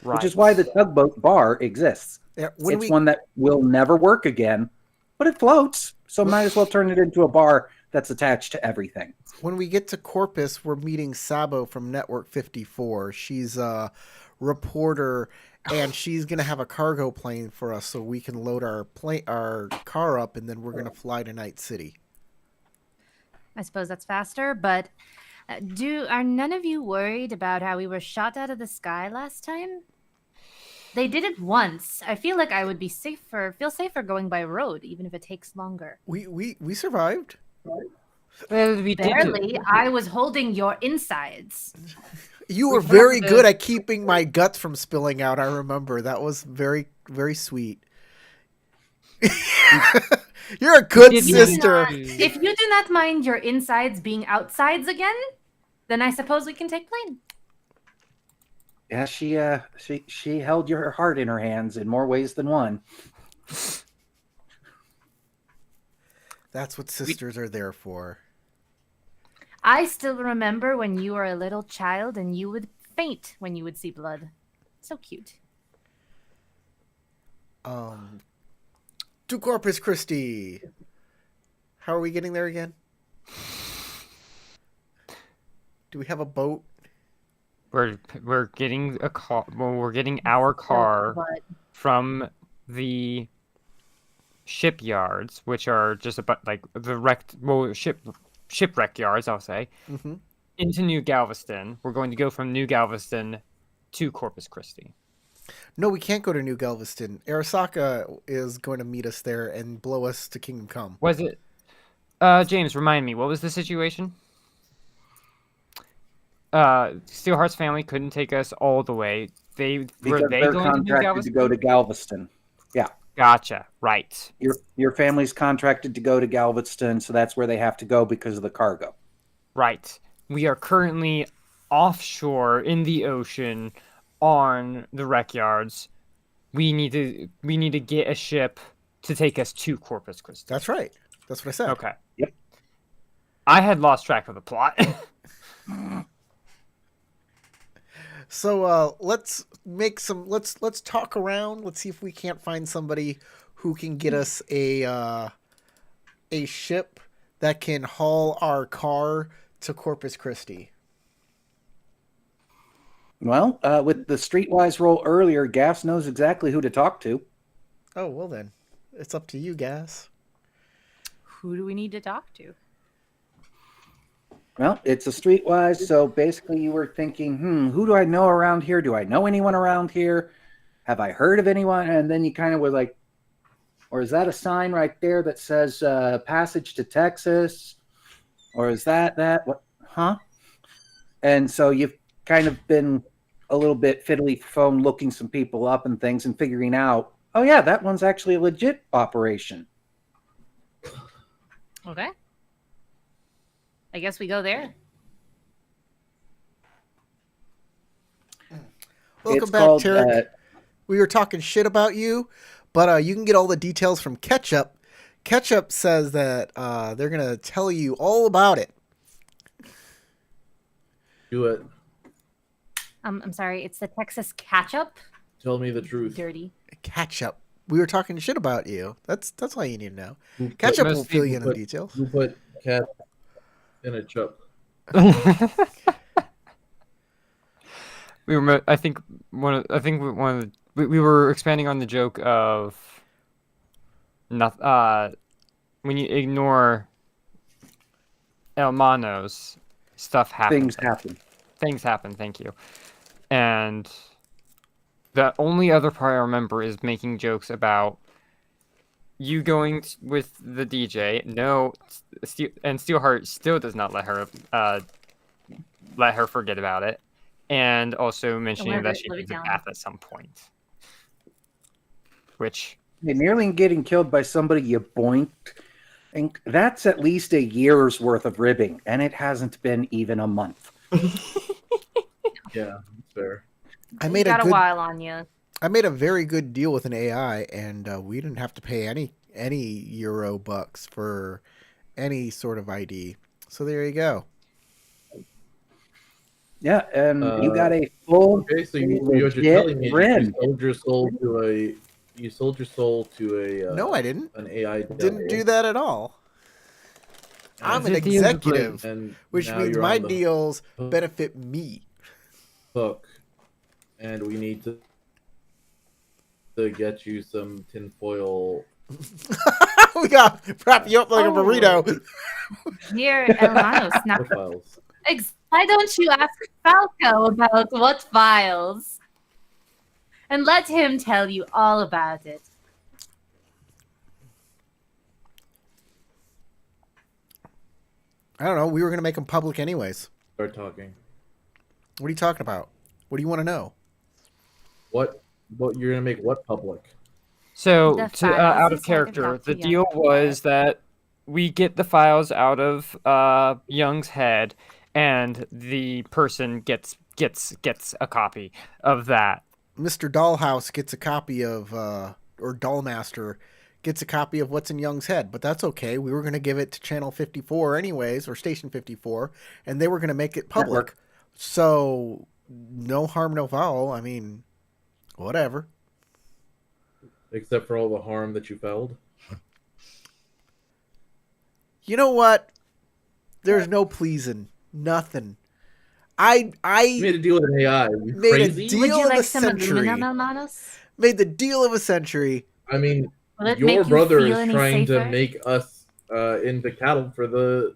Right. Which is why the tugboat bar exists. Yeah, It's one that will never work again, but it floats, so might as well turn it into a bar that's attached to everything. When we get to Corpus, we're meeting Sabo from Network 54. She's a reporter, and she's gonna have a cargo plane for us so we can load our car up, and then we're gonna fly to Night City. I suppose that's faster, but are none of you worried about how we were shot out of the sky last time? They did it once. I feel like I would feel safer going by road, even if it takes longer. We survived. Well, we did. Barely. I was holding your insides. You were We very found good the- at keeping my guts from spilling out. I remember that was very, very sweet. You're a good did sister. If you do not mind your insides being outsides again, then I suppose we can take plane. Yeah, she held your heart in her hands in more ways than one. That's what sisters are there for. I still remember when you were a little child and you would faint when you would see blood. So cute. To Corpus Christi. How are we getting there again? Do we have a boat? We're getting a car. Well, we're getting our car But from the shipyards, which are just about like the shipwreck yards, I'll say, Mm-hmm. into New Galveston. We're going to go from New Galveston to Corpus Christi. No, we can't go to New Galveston. Arasaka is going to meet us there and blow us to Kingdom Come. Was it? James, remind me, what was the situation? Steelheart's family couldn't take us all the way. Because Were they they're going to New contracted to Galveston? go to Galveston. Yeah. Gotcha. Right. Your family's contracted to go to Galveston, so that's where they have to go because of the cargo. Right. We are currently offshore in the ocean on the wreck yards. We need to get a ship to take us to Corpus Christi. That's right. That's what I said. Okay. Yep. I had lost track of the plot. So let's talk around. Let's see if we can't find somebody who can get us a ship that can haul our car to Corpus Christi. Well, with the Streetwise roll earlier, Gas knows exactly who to talk to. Oh, well then. It's up to you, Gas. who do we need to talk to? Well, it's a Streetwise, so basically you were thinking, who do I know around here? Do I know anyone around here? Have I heard of anyone? And then you kind of were like, or is that a sign right there that says passage to Texas? Or is that? What? Huh? And so you've kind of been a little bit fiddly phone looking some people up and things and figuring out, oh yeah, that one's actually a legit operation. Okay. I guess we go there. Welcome It's back, called, Tarek. We were talking shit about you, but you can get all the details from Ketchup. Ketchup says that they're going to tell you all about it. Do it. I'm sorry, it's the Texas ketchup. Tell me the truth. Dirty. Ketchup. We were talking shit about you. That's all you need to know. Who put- Ketchup most will fill you in people the details. Who put cat in a chup? We were. I think one of the. We were expanding on the joke of. Not. When you ignore Hermanos, stuff happens. Things happen. Things happen. Thank you. And the only other part I remember is making jokes about you going with the DJ. No, and Steelheart still does not let her forget about it, and also mentioning let that it she live needs it a down. bath at some point. Which Hey, nearly getting killed by somebody you boinked. And that's at least a year's worth of ribbing, and it hasn't been even a month. Yeah, it's fair. I We made got a while on you. I made a very good deal with an AI, and we didn't have to pay any Euro bucks for any sort of ID. So there you go. Yeah, and you got a full Okay, so what you're legit telling me is rim. you sold your soul to a No, I didn't. an AI Didn't do that at all. I'm an The deal is executive, and which now means you're my on the deals benefit me. hook, and we need to get you some tinfoil. We got wrap you up like a Oh. burrito. Here, Hermanos. Now, profiles. why don't you ask Falco about what files? And let him tell you all about it. I don't know. We were going to make them public anyways. Start talking. What are you talking about? What do you want to know? What you're gonna make what public? So, The to, out files, of so I can character, talk to the Young deal about was it. that we get the files out of Young's head, and the person gets a copy of that. Mr. Dollhouse gets a copy of, or Dollmaster gets a copy of what's in Young's head, but that's okay. We were going to give it to Channel 54 anyways, or Station 54, and they were going to make it public. Network. So, no harm, no foul. I mean, whatever. Except for all the harm that you felled. You know what? There's no pleasing. Nothing. I You made a deal with an AI. You made crazy? a deal Would you of like the some century. aluminum, Almanos? Made the deal of a century. I mean, Will it make your you brother feel is any trying to safer? make us into cattle for the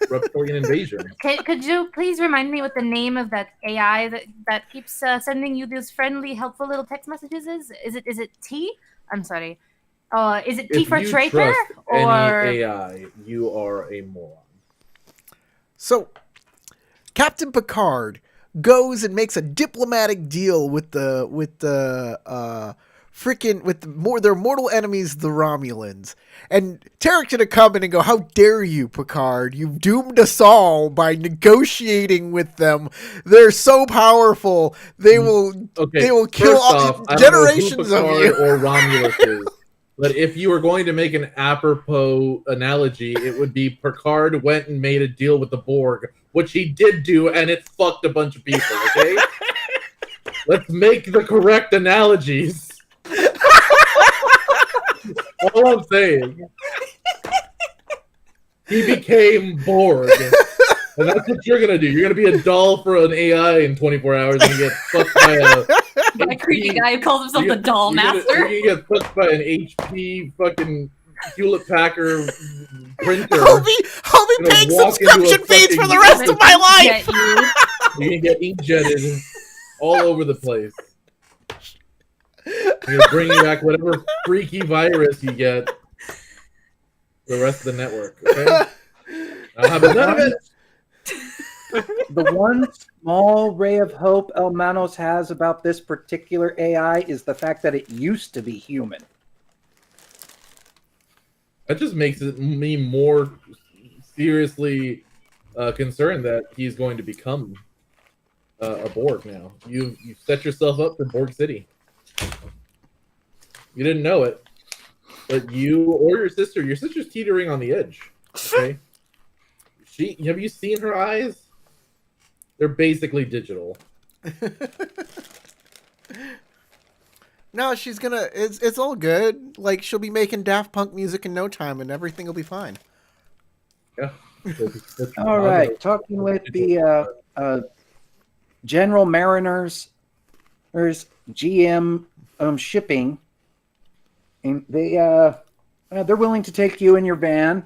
reptilian invasion. Could you please remind me what the name of that AI that keeps sending you those friendly, helpful little text messages is? Is it T? I'm sorry. Is it T If for you Draper trust or any AI, you are a moron. So, Captain Picard goes and makes a diplomatic deal with their mortal enemies, the Romulans. And Tarek's gonna come in and go, "How dare you, Picard? You've doomed us all by negotiating with them. They're so powerful. They will kill first off, I don't know who generations of Picard you." or Romulus is. But if you were going to make an apropos analogy, it would be Picard went and made a deal with the Borg, which he did do, and it fucked a bunch of people, okay? Let's make the correct analogies. All I'm saying. He became Borg. And that's what you're gonna do. You're gonna be a doll for an AI in 24 hours and get fucked by a creepy guy who calls himself the Dollmaster? You're gonna get fucked by an HP fucking Hewlett Packard printer. I'll be paying subscription fees for the rest of my life. You're gonna get inkjetted all over the place. You're gonna bring back whatever freaky virus you get. The rest of the network. Okay. I'll have none of it. The one small ray of hope El Manos has about this particular AI is the fact that it used to be human. That just makes me more seriously concerned that he's going to become a Borg now. You've set yourself up for Borg City. You didn't know it, but you or your sister's teetering on the edge. Okay. Have you seen her eyes? They're basically digital. No, she's gonna. It's all good. Like, she'll be making Daft Punk music in no time, and everything will be fine. Yeah. All right, talking with the General Mariners, there's GM shipping, and they're willing to take you in your van.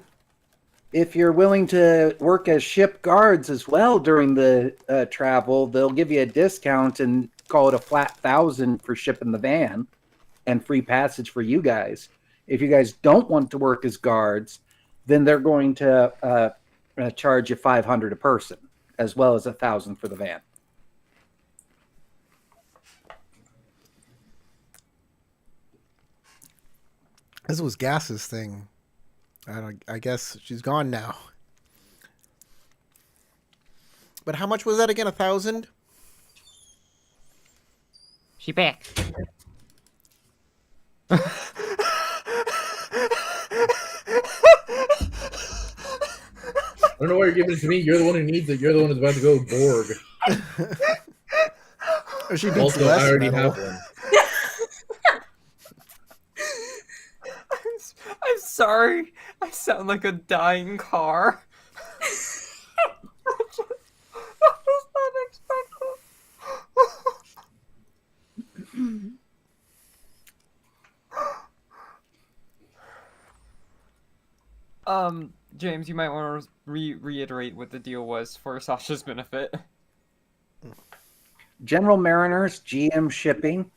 If you're willing to work as ship guards as well during the travel, they'll give you a discount and call it a flat 1,000 for shipping the van and free passage for you guys. If you guys don't want to work as guards, then they're going to charge you $500 a person, as well as 1,000 for the van. This was Gas's thing. I guess she's gone now. But how much was that again? 1,000? She back. I don't know why you're giving it to me. You're the one who needs it. You're the one who's about to go Borg. Oh, she beats Also, less I already metal. have one. I'm sorry. I sound like a dying car. I was not expecting. James, you might want to reiterate what the deal was for Sasha's benefit. General Mariners, GM Shipping,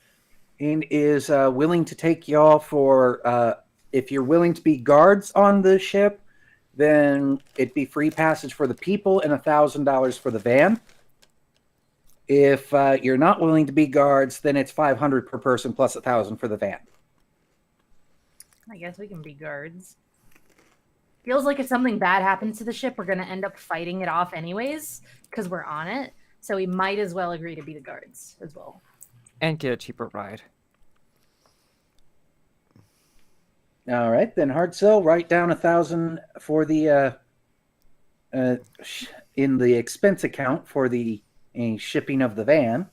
and is willing to take y'all for, if you're willing to be guards on the ship, then it'd be free passage for the people and $1,000 for the van. If you're not willing to be guards, then it's $500 per person plus $1,000 for the van. I guess we can be guards. Feels like if something bad happens to the ship, we're going to end up fighting it off anyways because we're on it. So we might as well agree to be the guards as well. And get a cheaper ride. All right, then hard sell. Write down $1,000 for the in the expense account for the shipping of the van.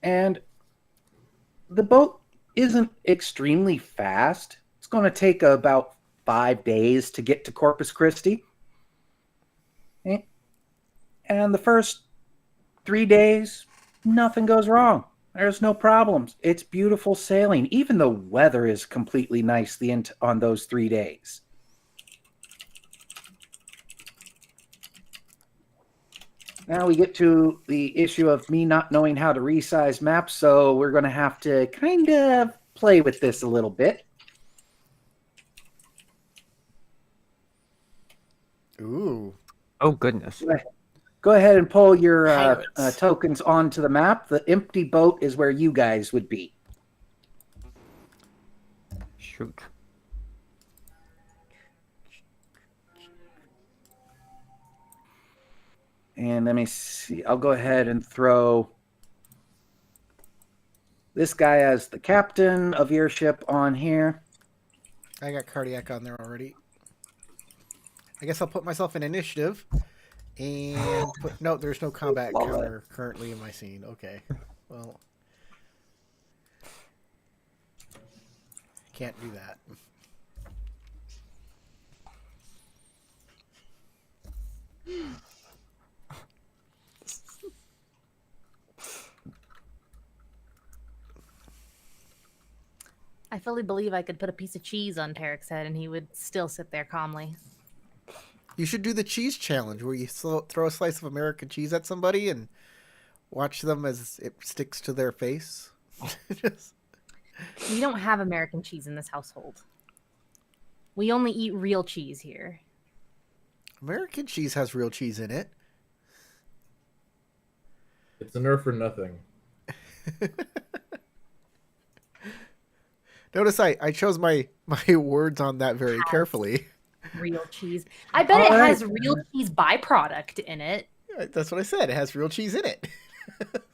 And the boat isn't extremely fast. It's going to take about 5 days to get to Corpus Christi. And the first 3 days, nothing goes wrong. There's no problems. It's beautiful sailing. Even the weather is completely nice on those 3 days. Now we get to the issue of me not knowing how to resize maps, so we're going to have to kind of play with this a little bit. Ooh. Oh, goodness. Go ahead and pull your Pirates. tokens onto the map. The empty boat is where you guys would be. Shoot. And let me see. I'll go ahead and throw this guy as the captain of your ship on here. I got cardiac on there already. I guess I'll put myself in initiative. And no, there's no combat counter currently in my scene. Okay. Well, can't do that. I fully believe I could put a piece of cheese on Tarek's head and he would still sit there calmly. You should do the cheese challenge where you throw a slice of American cheese at somebody and watch them as it sticks to their face. We don't have American cheese in this household. We only eat real cheese here. American cheese has real cheese in it. It's a nerf for nothing. Notice I chose my words on that very carefully. Real cheese. I bet it has real cheese byproduct in it. That's what I said. It has real cheese in it.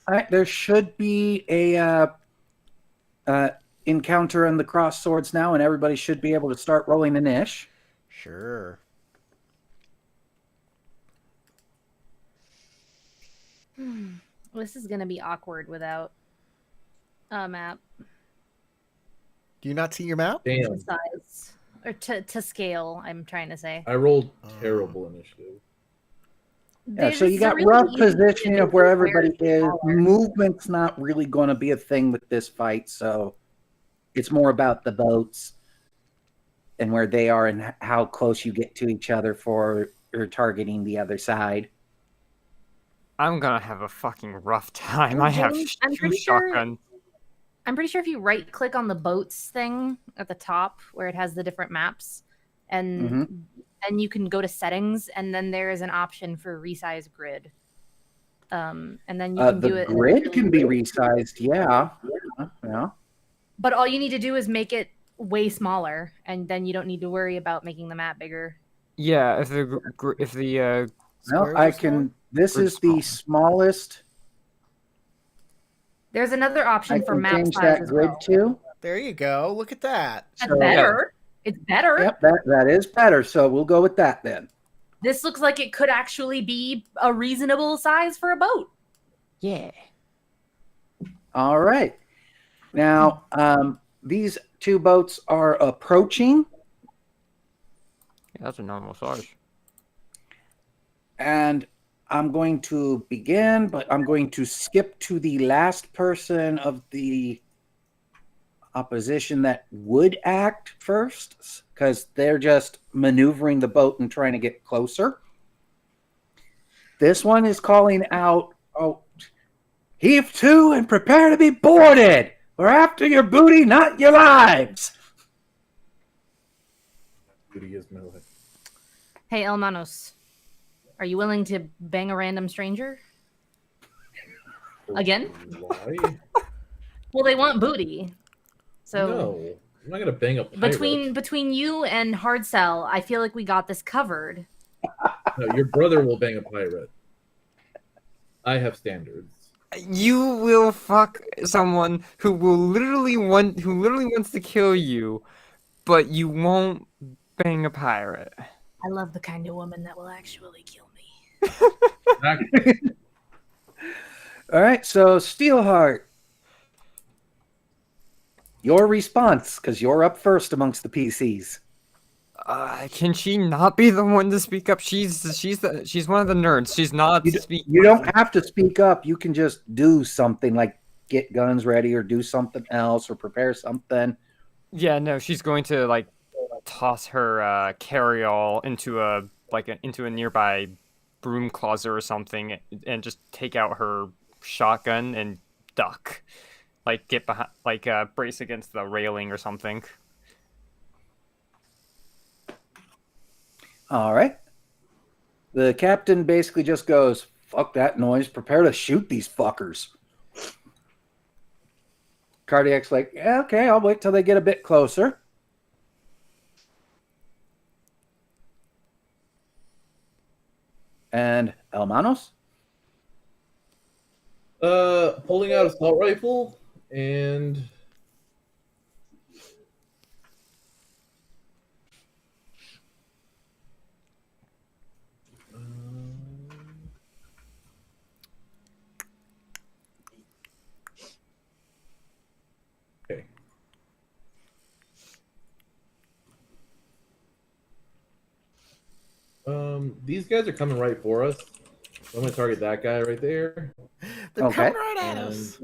All right, there should be a encounter in the cross swords now, and everybody should be able to start rolling an ish. Sure. This is going to be awkward without a map. Do you not see your map? Damn. To size. Or to scale, I'm trying to say. I rolled terrible initiative. Yeah, so you got rough positioning of where everybody is. Movement's not really going to be a thing with this fight, so it's more about the boats and where they are and how close you get to each other for or targeting the other side. I'm gonna have a fucking rough time. Well, I have James, I'm two pretty sure- shotguns. I'm pretty sure if you right click on the boats thing at the top where it has the different maps and you can go to settings and then there is an option for resize grid. And then you can do it. The grid can be resized, yeah. But all you need to do is make it way smaller and then you don't need to worry about making the map bigger. Yeah, if the No, Squares I are can. This Grid's is the smallest. There's another I option for can map change size that as grid well. too. There you go. Look at that. That's So- better. It's better. Yep, that is better. So we'll go with that then. This looks like it could actually be a reasonable size for a boat. Yeah. All right. Now, these two boats are approaching, Yeah, that's a normal size. and I'm going to begin, but I'm going to skip to the last person of the opposition that would act first, because they're just maneuvering the boat and trying to get closer. This one is calling out, "Oh, heave to and prepare to be boarded. We're after your booty, not your lives." Booty is melee. Hey, Elmanos, are you willing to bang a random stranger? Again? Why? Well, they want booty. So No, I'm not gonna bang a pirate. between you and Hard Cell, I feel like we got this covered. No, your brother will bang a pirate. I have standards. You will fuck someone who literally wants to kill you, but you won't bang a pirate. I love the kind of woman that will actually kill me. Exactly. All right, so Steelheart, your response, because you're up first amongst the PCs. Can she not be the one to speak up? She's one of the nerds. She's not speaking. You don't have to speak up. You can just do something like get guns ready or do something else or prepare something. Yeah, no, she's going to like toss her carry-all into a nearby broom closet or something, and just take out her shotgun and duck, like get behind, like brace against the railing or something. All right. The captain basically just goes, "Fuck that noise. Prepare to shoot these fuckers." Cardiac's like, "Yeah, okay, I'll wait till they get a bit closer." And Elmanos? Pulling out assault rifle and okay. These guys are coming right for us. I'm gonna target that guy right there. They're Okay. coming right at us.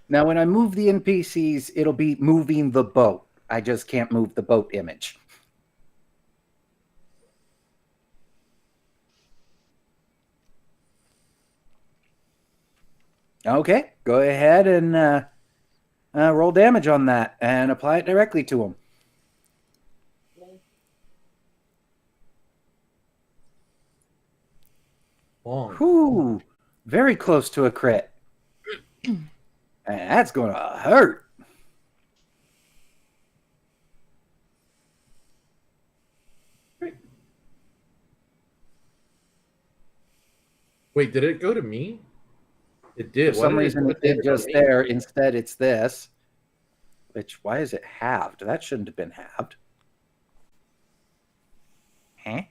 Now, when I move the NPCs, it'll be moving the boat. I just can't move the boat image. Okay, go ahead and roll damage on that and apply it directly to him. Long. Whew, very close to a crit. And that's going to hurt. Wait, did it go to me? It did. For some reason, it did just there. Instead, it's this. Which, why is it halved? That shouldn't have been halved. Huh?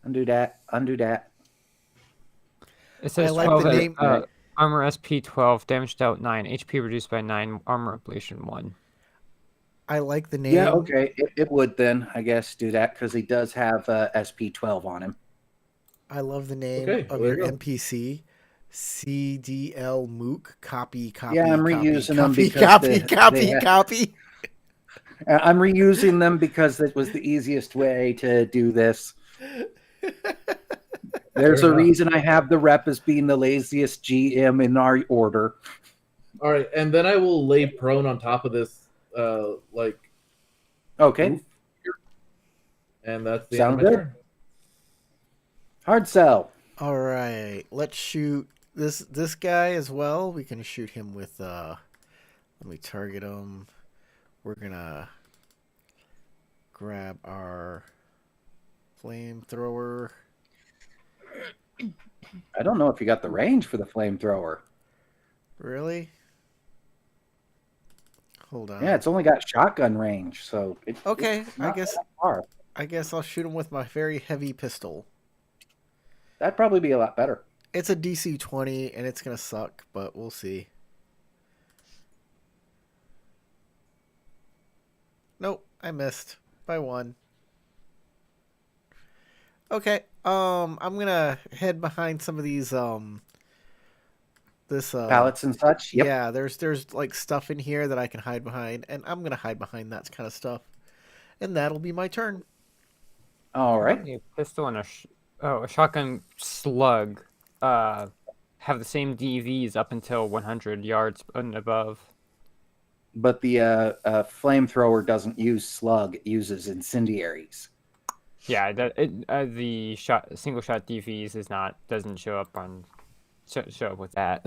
Undo that. Undo that. It says I like 12 the name. armor SP 12, damage dealt 9, HP reduced by 9, armor ablation 1. I like the name. Yeah, okay. It would then, I guess, do that because he does have SP12 on him. I love the name Okay, of well, there your you go. NPC. CDL Mook. Copy. Yeah, I'm reusing them copy, because copy, they copy, have- copy. I'm reusing them because it was the easiest way to do this. There's Fair a enough. reason I have the rep as being the laziest GM in our order. All right, and then I will lay prone on top of this, like, Okay, roof here. And that's the Sound end of my good. turn. hard sell. All right, let's shoot this guy as well. We can shoot him with. Let me target him. We're gonna grab our flamethrower. I don't know if you got the range for the flamethrower. Really? Hold on. Yeah, it's only got shotgun range, so Okay, it's I not guess that far. I'll shoot him with my very heavy pistol. That'd probably be a lot better. It's a DC 20 and it's gonna suck, but we'll see. Nope, I missed by 1. Okay, I'm gonna head behind some of these this Pallets and such. Yep. yeah, there's like stuff in here that I can hide behind, and I'm gonna hide behind that kind of stuff. And that'll be my turn. All right. A pistol and a shotgun slug have the same DVs up until 100 yards and above. but the flamethrower doesn't use slug; it uses incendiaries. Yeah, the single shot DVs doesn't show up with that.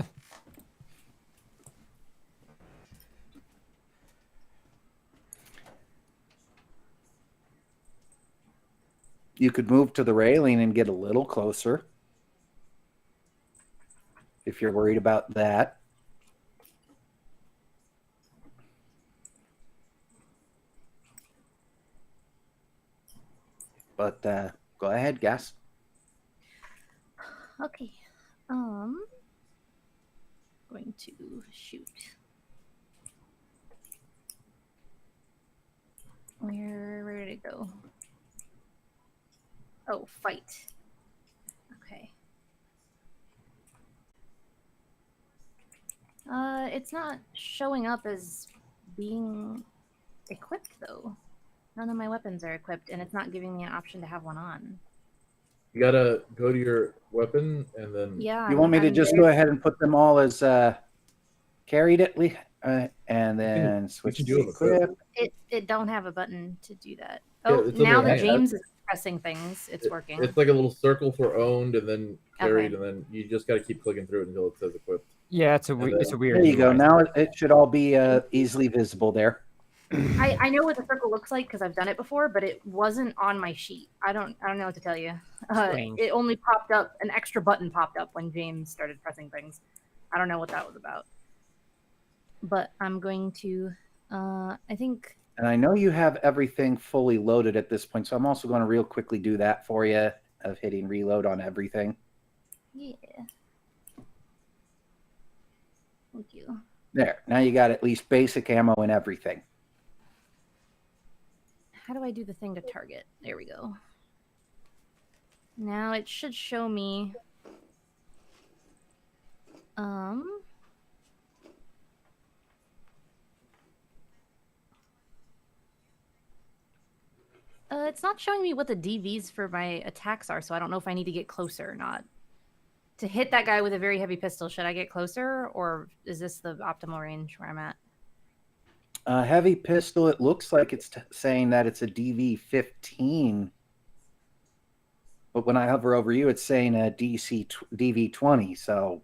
You could move to the railing and get a little closer if you're worried about that. But go ahead, Gas. Okay. Going to shoot. Where did it go? Oh, fight. Okay. It's not showing up as being equipped though. None of my weapons are equipped, and it's not giving me an option to have one on. You gotta go to your weapon and then. Yeah. You want me to just go ahead and put them all as carried at least, and then switch to equip? It don't have a button to do that. Yeah, Oh, now that hand. James is pressing things, it's working. It's like a little circle for owned and then carried, and then you just gotta keep clicking through it until it says equipped. Yeah, it's a weird. There you go. Now it should all be easily visible there. I know what the circle looks like because I've done it before, but it wasn't on my sheet. I don't know what to tell you. It only popped up, an extra button popped up when James started pressing things. I don't know what that was about. But I'm going to, I think. And I know you have everything fully loaded at this point, so I'm also going to real quickly do that for you of hitting reload on everything. Yeah. Thank you. There. Now you got at least basic ammo and everything. How do I do the thing to target? There we go. Now it should show me. It's not showing me what the DVs for my attacks are, so I don't know if I need to get closer or not. To hit that guy with a very heavy pistol, should I get closer, or is this the optimal range where I'm at? Heavy pistol, it looks like it's saying that it's a DV-15. But when I hover over you, it's saying a DV-20, so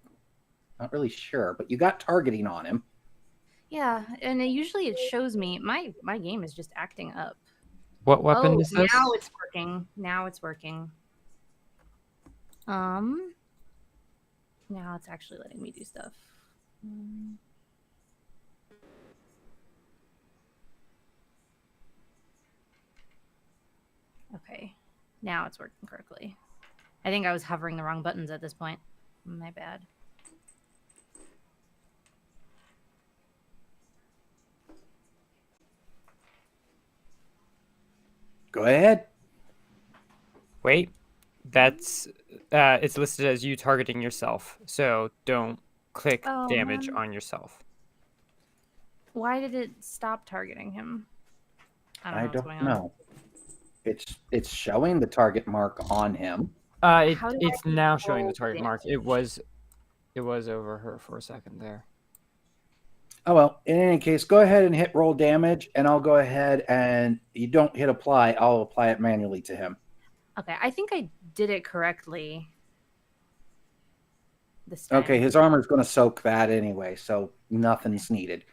not really sure. But you got targeting on him. Yeah, and usually it shows me, my game is just acting up. What weapon is this? Now it's working. Now it's working. Now it's actually letting me do stuff. Okay, now it's working correctly. I think I was hovering the wrong buttons at this point. My bad. Go ahead. Wait, that's it's listed as you targeting yourself, so don't click damage on yourself. Why did it stop targeting him? I don't know. It's showing the target mark on him. It's now showing the target mark. It was over her for a second there. Oh, well, in any case, go ahead and hit roll damage, and I'll go ahead and you don't hit apply. I'll apply it manually to him. Okay, I think I did it correctly this time. Okay, his armor's going to soak that anyway, so nothing's needed.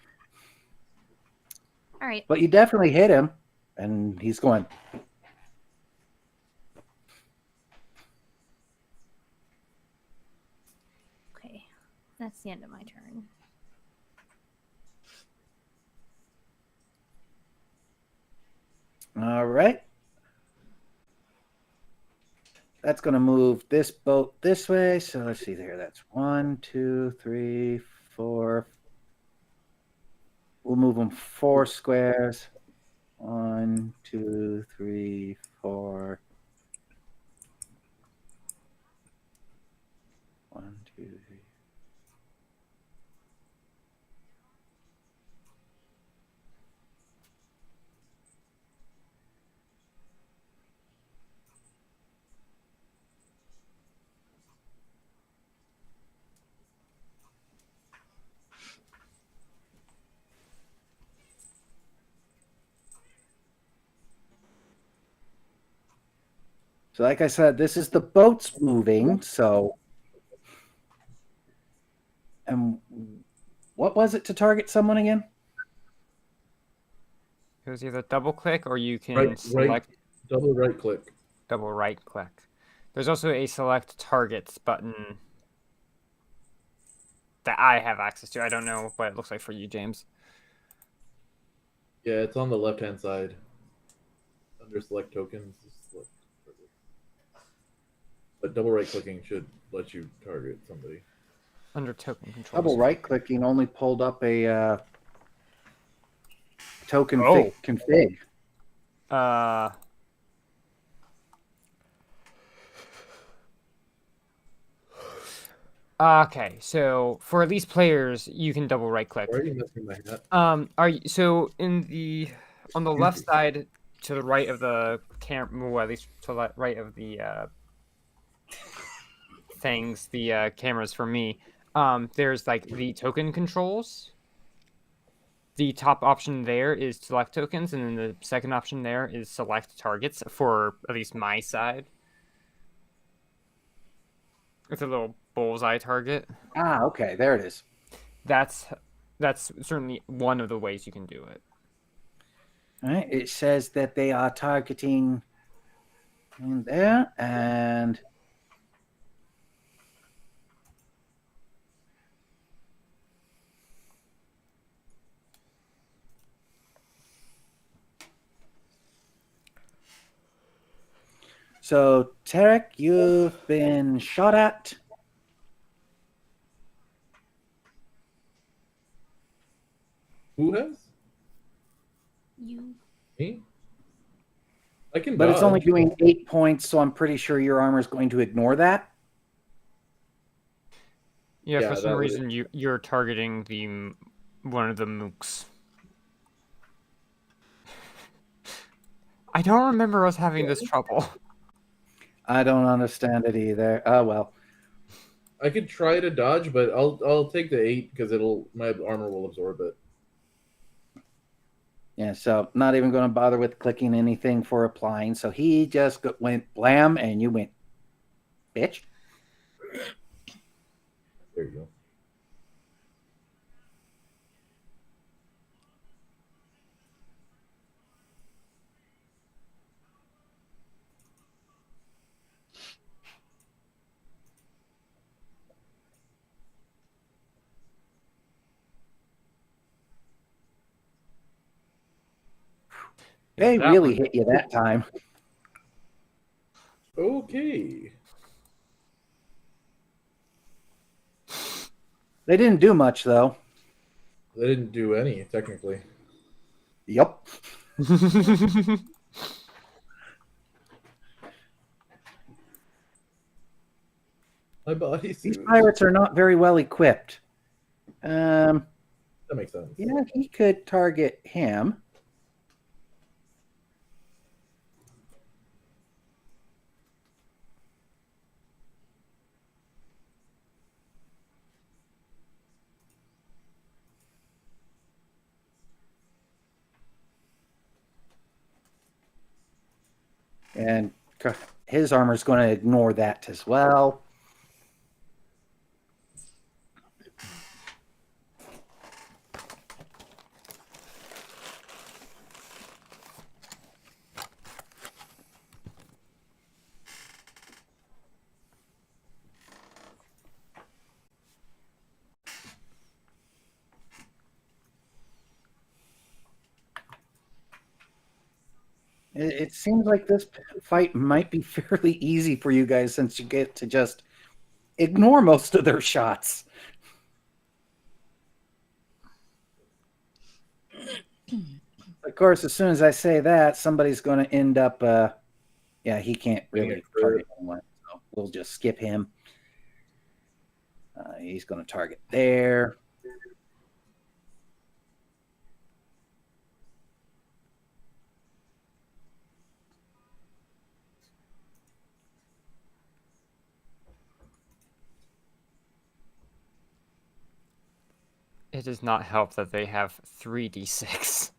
All right. But you definitely hit him, and he's going. Okay, that's the end of my turn. All right. That's going to move this boat this way. So let's see there. That's 1, 2, 3, 4. We'll move them 4 squares. 1, 2, 3, 4. 1, 2, 3. So like I said, this is the boats moving, so... And what was it to target someone again? It was either double click or you can Right, select double right click. double right click. There's also a select targets button that I have access to. I don't know what it looks like for you, James. Yeah, it's on the left-hand side. Under select tokens. Select target. But double right clicking should let you target somebody. Under token controls. Double right clicking only pulled up a token config. Okay, so for at least players, you can double right click. Why are you messing my hat? Are you, so on the left side to the right of the camera, well, at least to the right of the things, the cameras for me. There's like the token controls. The top option there is select tokens, and then the second option there is select targets for at least my side. It's a little bullseye target. Ah, okay, there it is. That's certainly one of the ways you can do it. All right, it says that they are targeting in there, and so Tarek, you've been shot at. Who has? You. Me? I can But dodge. it's only doing 8 points, so I'm pretty sure your armor is going to ignore that. Yeah, Yeah, for some that would- reason you're targeting one of the mooks. I don't remember us having this trouble. I don't understand it either. Oh well. I could try to dodge, but I'll take the 8 because my armor will absorb it. Yeah, so not even going to bother with clicking anything for applying. So he just went blam, and you went, bitch. There you go. They Yeah, that really one- hit you that time. Okay. They didn't do much, though. They didn't do any, technically. Yep. My body These suit. pirates are not very well equipped. That makes sense. Yeah, he could target him. And his armor is going to ignore that as well. It seems like this fight might be fairly easy for you guys since you get to just ignore most of their shots. Of course, as soon as I say that, somebody's going to end up. Yeah, he can't really target anyone, so we'll just skip him. He's going to target there. It does not help that they have 3d6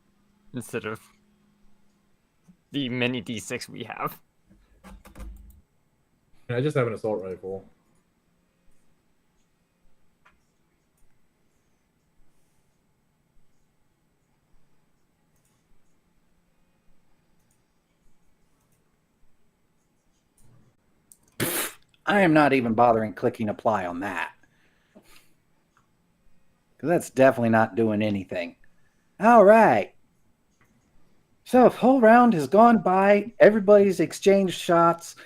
instead of the mini d6 we have. I just have an assault rifle. I am not even bothering clicking apply on that. Because that's definitely not doing anything. All right. So a whole round has gone by, everybody's exchanged shots,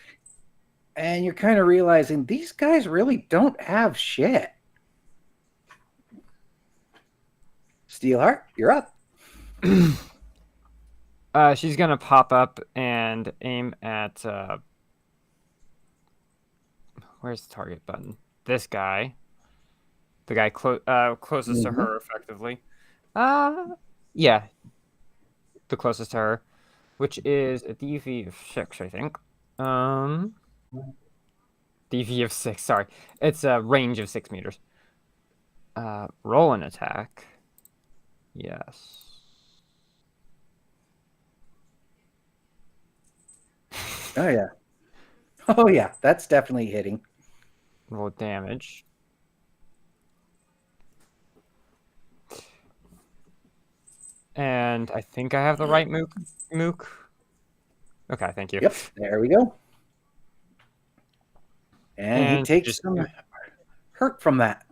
and you're kind of realizing these guys really don't have shit. Steelheart, you're up. She's gonna pop up and aim at where's the target button? This guy. The guy closest to her, effectively. Yeah, the closest to her, which is a DV of 6, I think. DV of 6. Sorry, it's a range of 6 meters. Roll an attack. Yes. Oh, yeah. Oh, yeah. That's definitely hitting. Roll damage. And I think I have the right mook. Okay, thank you. Yep, there we go. And he takes some hurt from that.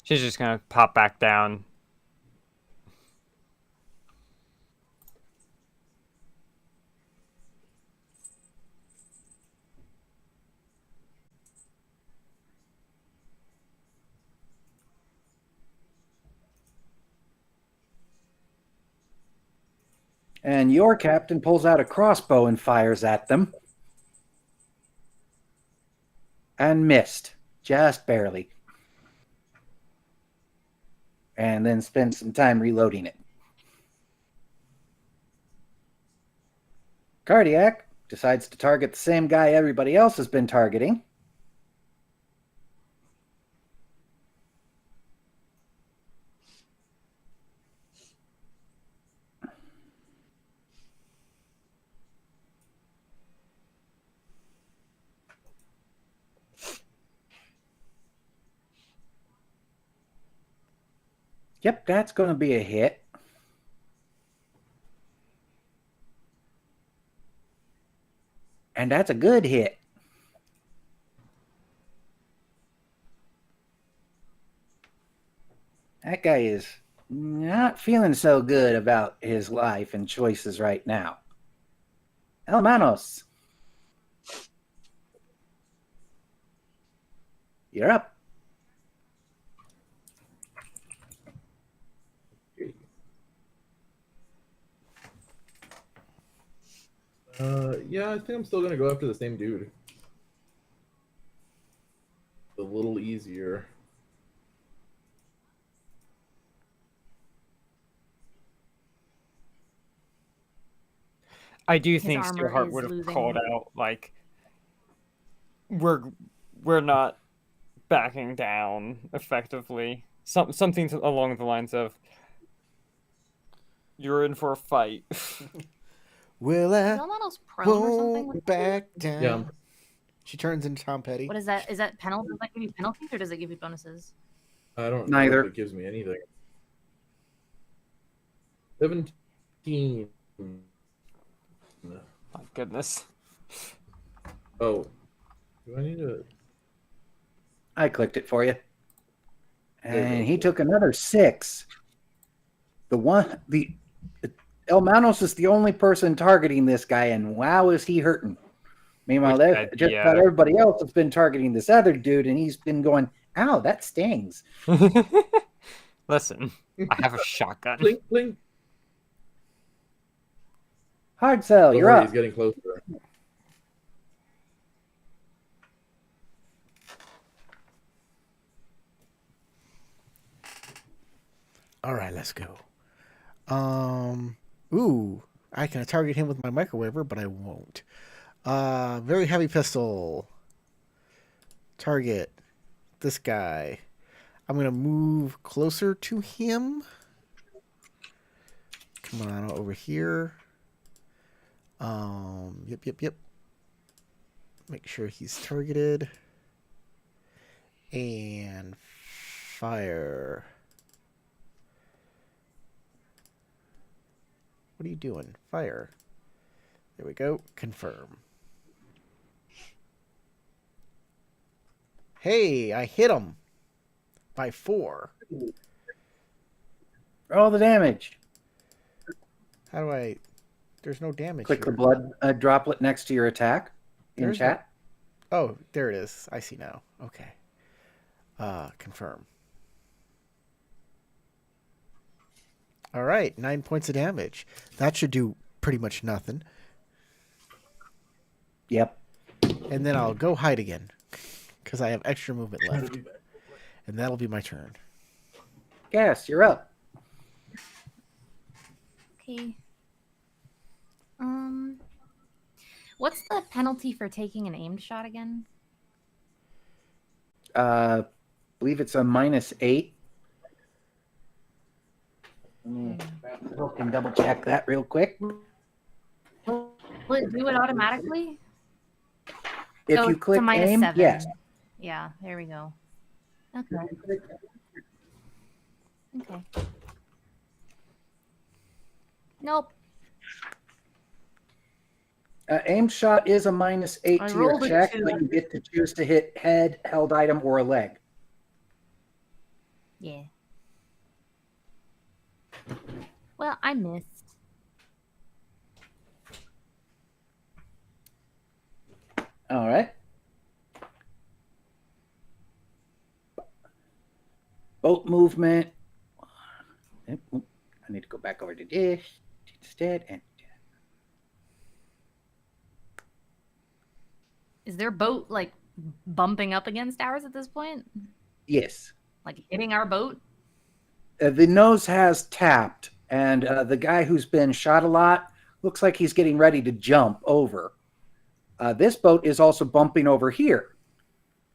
She's just gonna pop back down. And your captain pulls out a crossbow and fires at them. And missed. Just barely. And then spends some time reloading it. Cardiac decides to target the same guy everybody else has been targeting. Yep, that's going to be a hit. And that's a good hit. That guy is not feeling so good about his life and choices right now. Hermanos. You're up. Yeah, I think I'm still gonna go after the same dude. A little easier. I do think armor Steelheart is would have losing. called out like, we're not backing down effectively. Something along the lines of, you're in for a fight. Will I Almost prone or something. won't back down? Yeah. She turns into Tom Petty. What is that? Is that penalty? Does that give you penalties or does it give you bonuses? I don't Neither. know if it gives me anything. 17. My goodness. Oh. Do I need to... I clicked it for you. There you And go. he took another 6. Elmanos is the only person targeting this guy, and wow, is he hurting. Meanwhile, just about everybody else has been targeting this other dude, and he's been going, ow, that stings. Listen, I have a shotgun. Blink, blink. Hard sell, Don't you're worry, up. he's getting closer. All right, let's go. Ooh, I can target him with my microwaver, but I won't. Very heavy pistol. Target this guy. I'm gonna move closer to him. Come on over here. Yep. make sure he's targeted. And fire. What are you doing? Fire. There we go. Confirm. Hey, I hit him by 4. Roll the damage. How do I... There's no damage Click here. the blood droplet next to your attack in There's chat. Oh, there it is. I see now. Okay. Confirm. All right, 9 points of damage. That should do pretty much nothing. Yep. And then I'll go hide again because I have extra movement left. And that'll be my turn. Gas, you're up. Okay. What's the penalty for taking an aimed shot again? Believe it's a -8. Let me double check that real quick. Will it do it automatically? If So you it's click a aim, -7. yes. Yeah, there we go. Okay. Okay. Nope. Aim shot is a -8 I to your rolled a check, 2. but you get to choose to hit head, held item, or a leg. Yeah. Well, I missed. All right. Boat movement. I need to go back over to this instead. And Is their boat like bumping up against ours at this point? yes, Like hitting our boat? the nose has tapped, and the guy who's been shot a lot looks like he's getting ready to jump over. This boat is also bumping over here,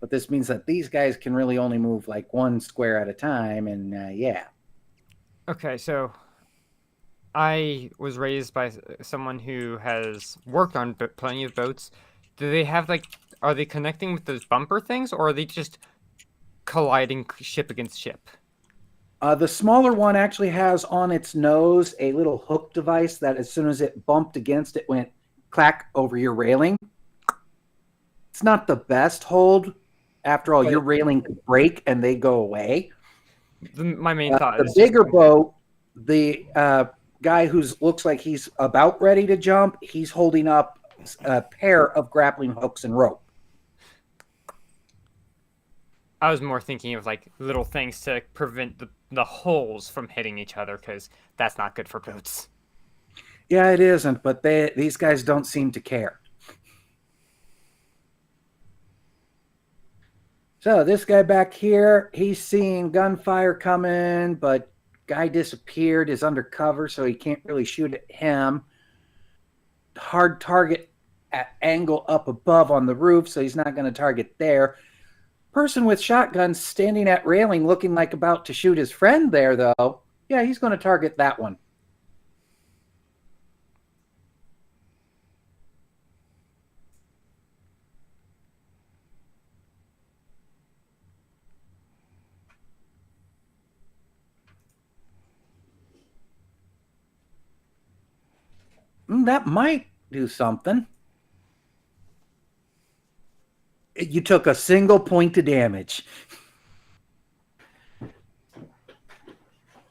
but this means that these guys can really only move like 1 square at a time, and yeah. Okay, so I was raised by someone who has worked on plenty of boats. Do they have are they connecting with those bumper things, or are they just colliding ship against ship? The smaller one actually has on its nose a little hook device that as soon as it bumped against it went clack over your railing. It's not the best hold. After all, your railing could break and they go away. My main thought The is bigger boat, the guy who looks like he's about ready to jump, he's holding up a pair of grappling hooks and rope. I was more thinking of little things to prevent the holes from hitting each other, because that's not good for boats. Yeah, it isn't, but these guys don't seem to care. So this guy back here, he's seeing gunfire coming, but guy disappeared, is undercover, so he can't really shoot at him. Hard target at angle up above on the roof, so he's not going to target there. Person with shotgun standing at railing looking like about to shoot his friend there, though. Yeah, he's going to target that one. That might do something. You took a single point of damage.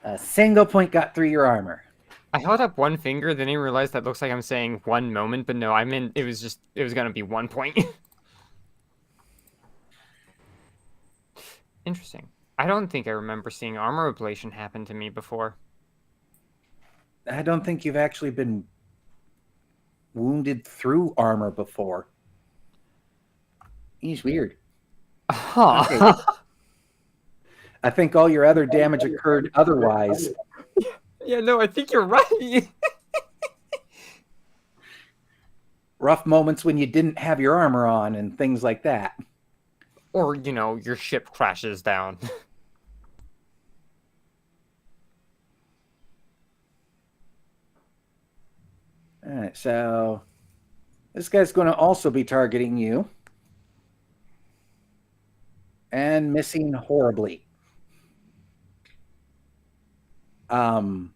A single point got through your armor. I held up one finger, then I realized that looks like I'm saying 1 moment, but no, I meant it was going to be 1 point. Interesting. I don't think I remember seeing armor ablation happen to me before. I don't think you've actually been wounded through armor before. He's weird. Huh. Okay. I think all your other damage occurred otherwise. Yeah, no, I think you're right. Rough moments when you didn't have your armor on and things like that. Or, your ship crashes down. All right, so This guy's going to also be targeting you. And missing horribly. Yeah.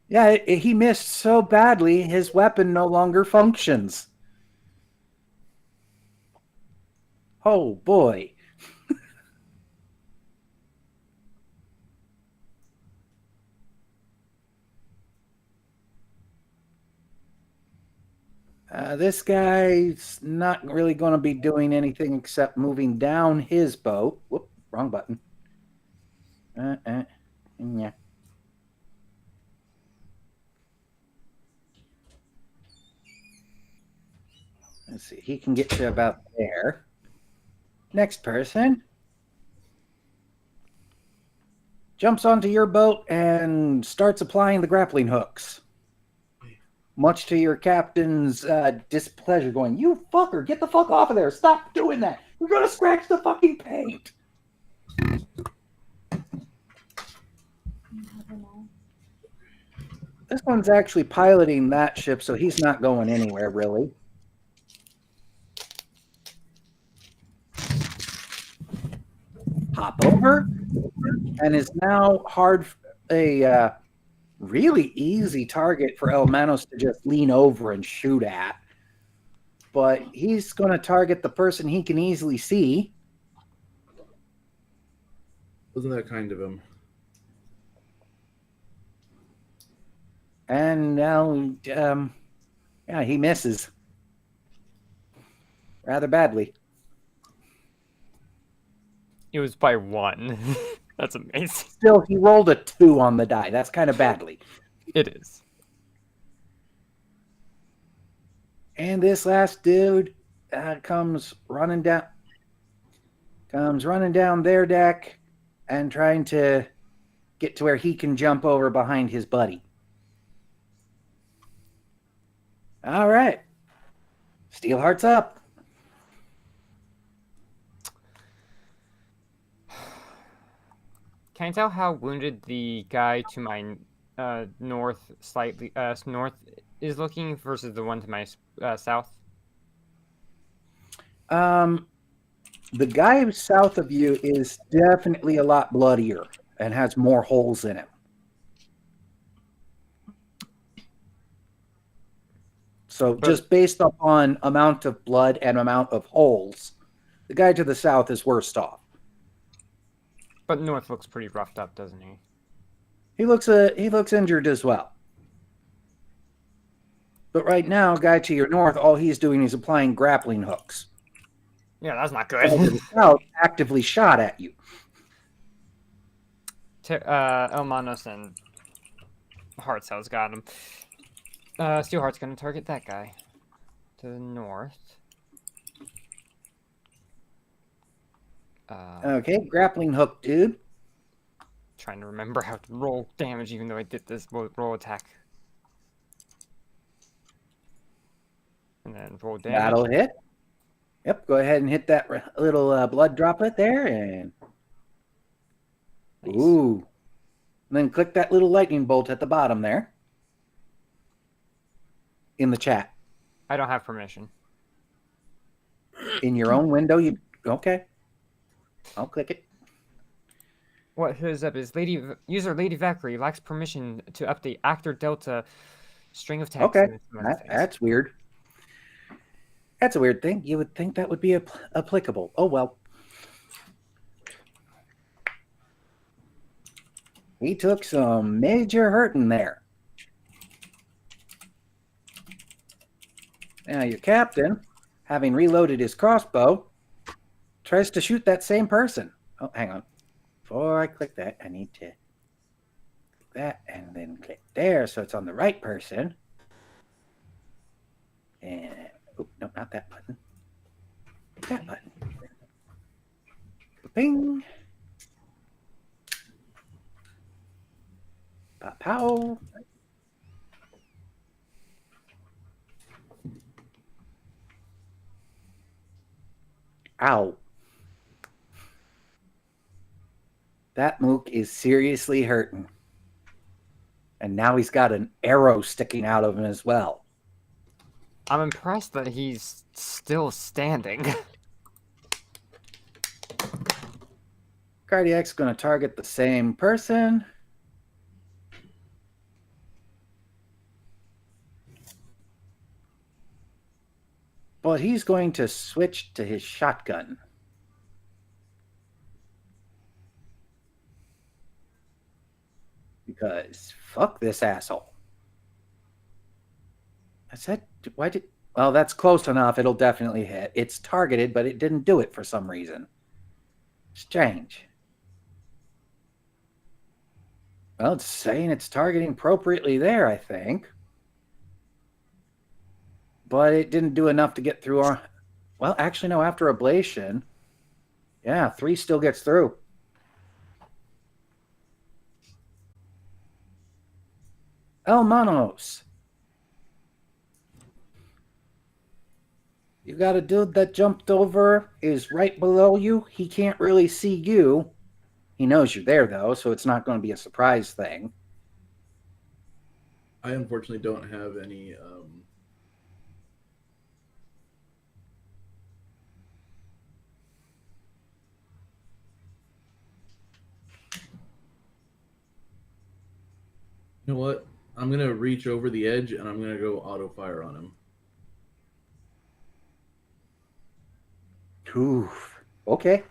Yeah, he missed so badly, his weapon no longer functions. Oh, boy. This guy's not really going to be doing anything except moving down his boat. Whoop, wrong button. Yeah. Let's see. He can get to about there. Next person jumps onto your boat and starts applying the grappling hooks. Much to your captain's displeasure, going, "You fucker, get the fuck off of there. Stop doing that. You're going to scratch the fucking paint." This one's actually piloting that ship, so he's not going anywhere, really. Hop over, and is now a really easy target for Elmanos to just lean over and shoot at. But he's going to target the person he can easily see. Wasn't that kind of him? And now, yeah, he misses. Rather badly. It was by 1. That's amazing. Still, he rolled a 2 on the die. That's kind of badly. It is. And this last dude comes running down their deck and trying to get to where he can jump over behind his buddy. All right. Steelheart's up. Can I tell how wounded the guy to my north is looking versus the one to my south? The guy south of you is definitely a lot bloodier and has more holes in him. So just based upon amount of blood and amount of holes, the guy to the south is worse off. But north looks pretty roughed up, doesn't he? He looks injured as well. But right now, guy to your north, all he's doing is applying grappling hooks. Yeah, that's not Guy to good. the south actively shot at you. Elmanos and Heart's house got him. Steelheart's gonna target that guy to the north. Okay, grappling hook, dude. Trying to remember how to roll damage, even though I did this roll attack. And then roll damage. That'll hit. Yep, go ahead and hit that little blood droplet there, and Nice. ooh. And then click that little lightning bolt at the bottom there. In the chat. I don't have permission. In your own window, you okay. I'll click it. What shows up is user Lady Valkyrie lacks permission to update actor Delta string of text. Okay, and some other things. that's weird. That's a weird thing. You would think that would be applicable. Oh, well. He took some major hurting there. Now your captain, having reloaded his crossbow, tries to shoot that same person. Oh, hang on. Before I click that, I need to click that and then click there so it's on the right person. And oh, no, not that button. That button. Bing. Pow. Ow. That mook is seriously hurting. And now he's got an arrow sticking out of him as well. I'm impressed that he's still standing. Cardiac's going to target the same person. But he's going to switch to his shotgun. Because fuck this asshole. I said, why did... Well, that's close enough. It'll definitely hit. It's targeted, but it didn't do it for some reason. Strange. Well, it's saying it's targeting appropriately there, I think. But it didn't do enough to get through our... Well, actually, no, after ablation. Yeah, 3 still gets through. Elmanos. You got a dude that jumped over, is right below you. He can't really see you. He knows you're there, though, so it's not going to be a surprise thing. I unfortunately don't have any... You know what? I'm going to reach over the edge, and I'm going to go auto-fire on him. Oof. Okay.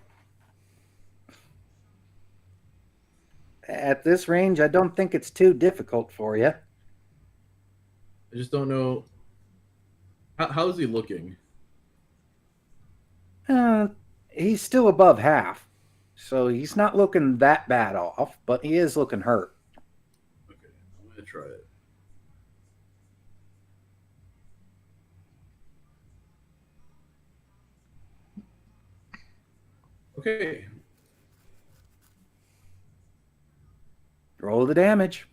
At this range, I don't think it's too difficult for you. I just don't know... How is he looking? He's still above half, so he's not looking that bad off, but he is looking hurt. Okay, I'm going to try it. Okay. Roll the damage.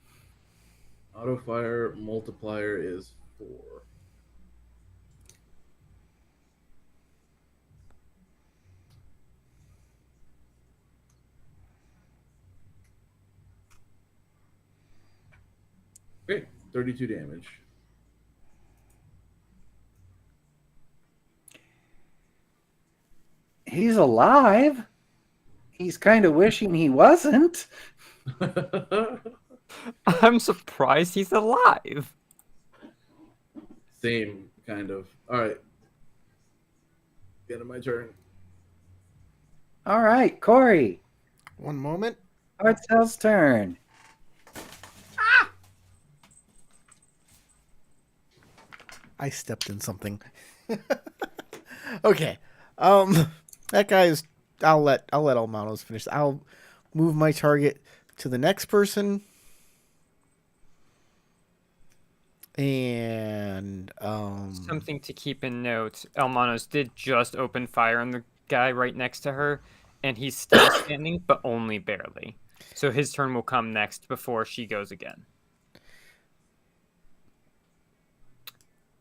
Auto fire multiplier is 4. Okay, 32 damage. He's alive. He's kind of wishing he wasn't. I'm surprised he's alive. Same, kind of. All right. End of my turn. All right, Corey. One moment. Hard Cell's turn. I stepped in something. Okay. That guy's... I'll let Almanos finish. I'll move my target to the next person. And Something to keep in note, Elmanos did just open fire on the guy right next to her, and he's still standing, but only barely. So his turn will come next before she goes again.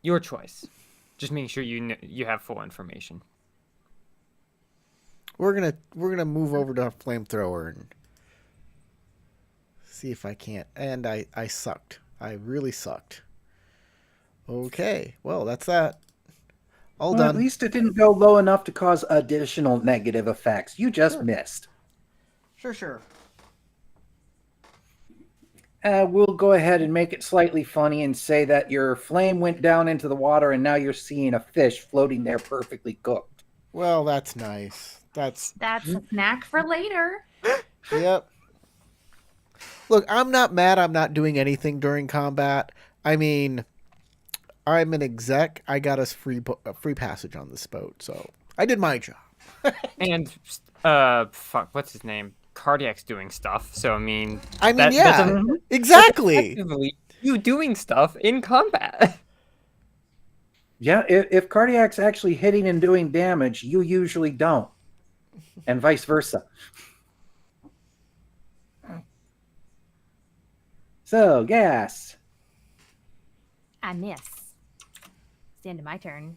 Your choice. Just making sure you have full information. we're gonna move over to a flamethrower and see if I can't. And I sucked. I really sucked. Okay, well that's that. All Well, done. at least it didn't go low enough to cause additional negative effects. You just missed. Sure. We'll go ahead and make it slightly funny and say that your flame went down into the water and now you're seeing a fish floating there perfectly cooked. Well, that's nice. That's a snack for later. Yep. Look, I'm not mad I'm not doing anything during combat. I mean, I'm an exec. I got us free passage on this boat, so I did my job. And fuck, what's his name? Cardiac's doing stuff. So yeah, that's exactly. effectively you doing stuff in combat. Yeah, if Cardiac's actually hitting and doing damage, you usually don't. And vice versa. So, gas. I miss. It's the end of my turn.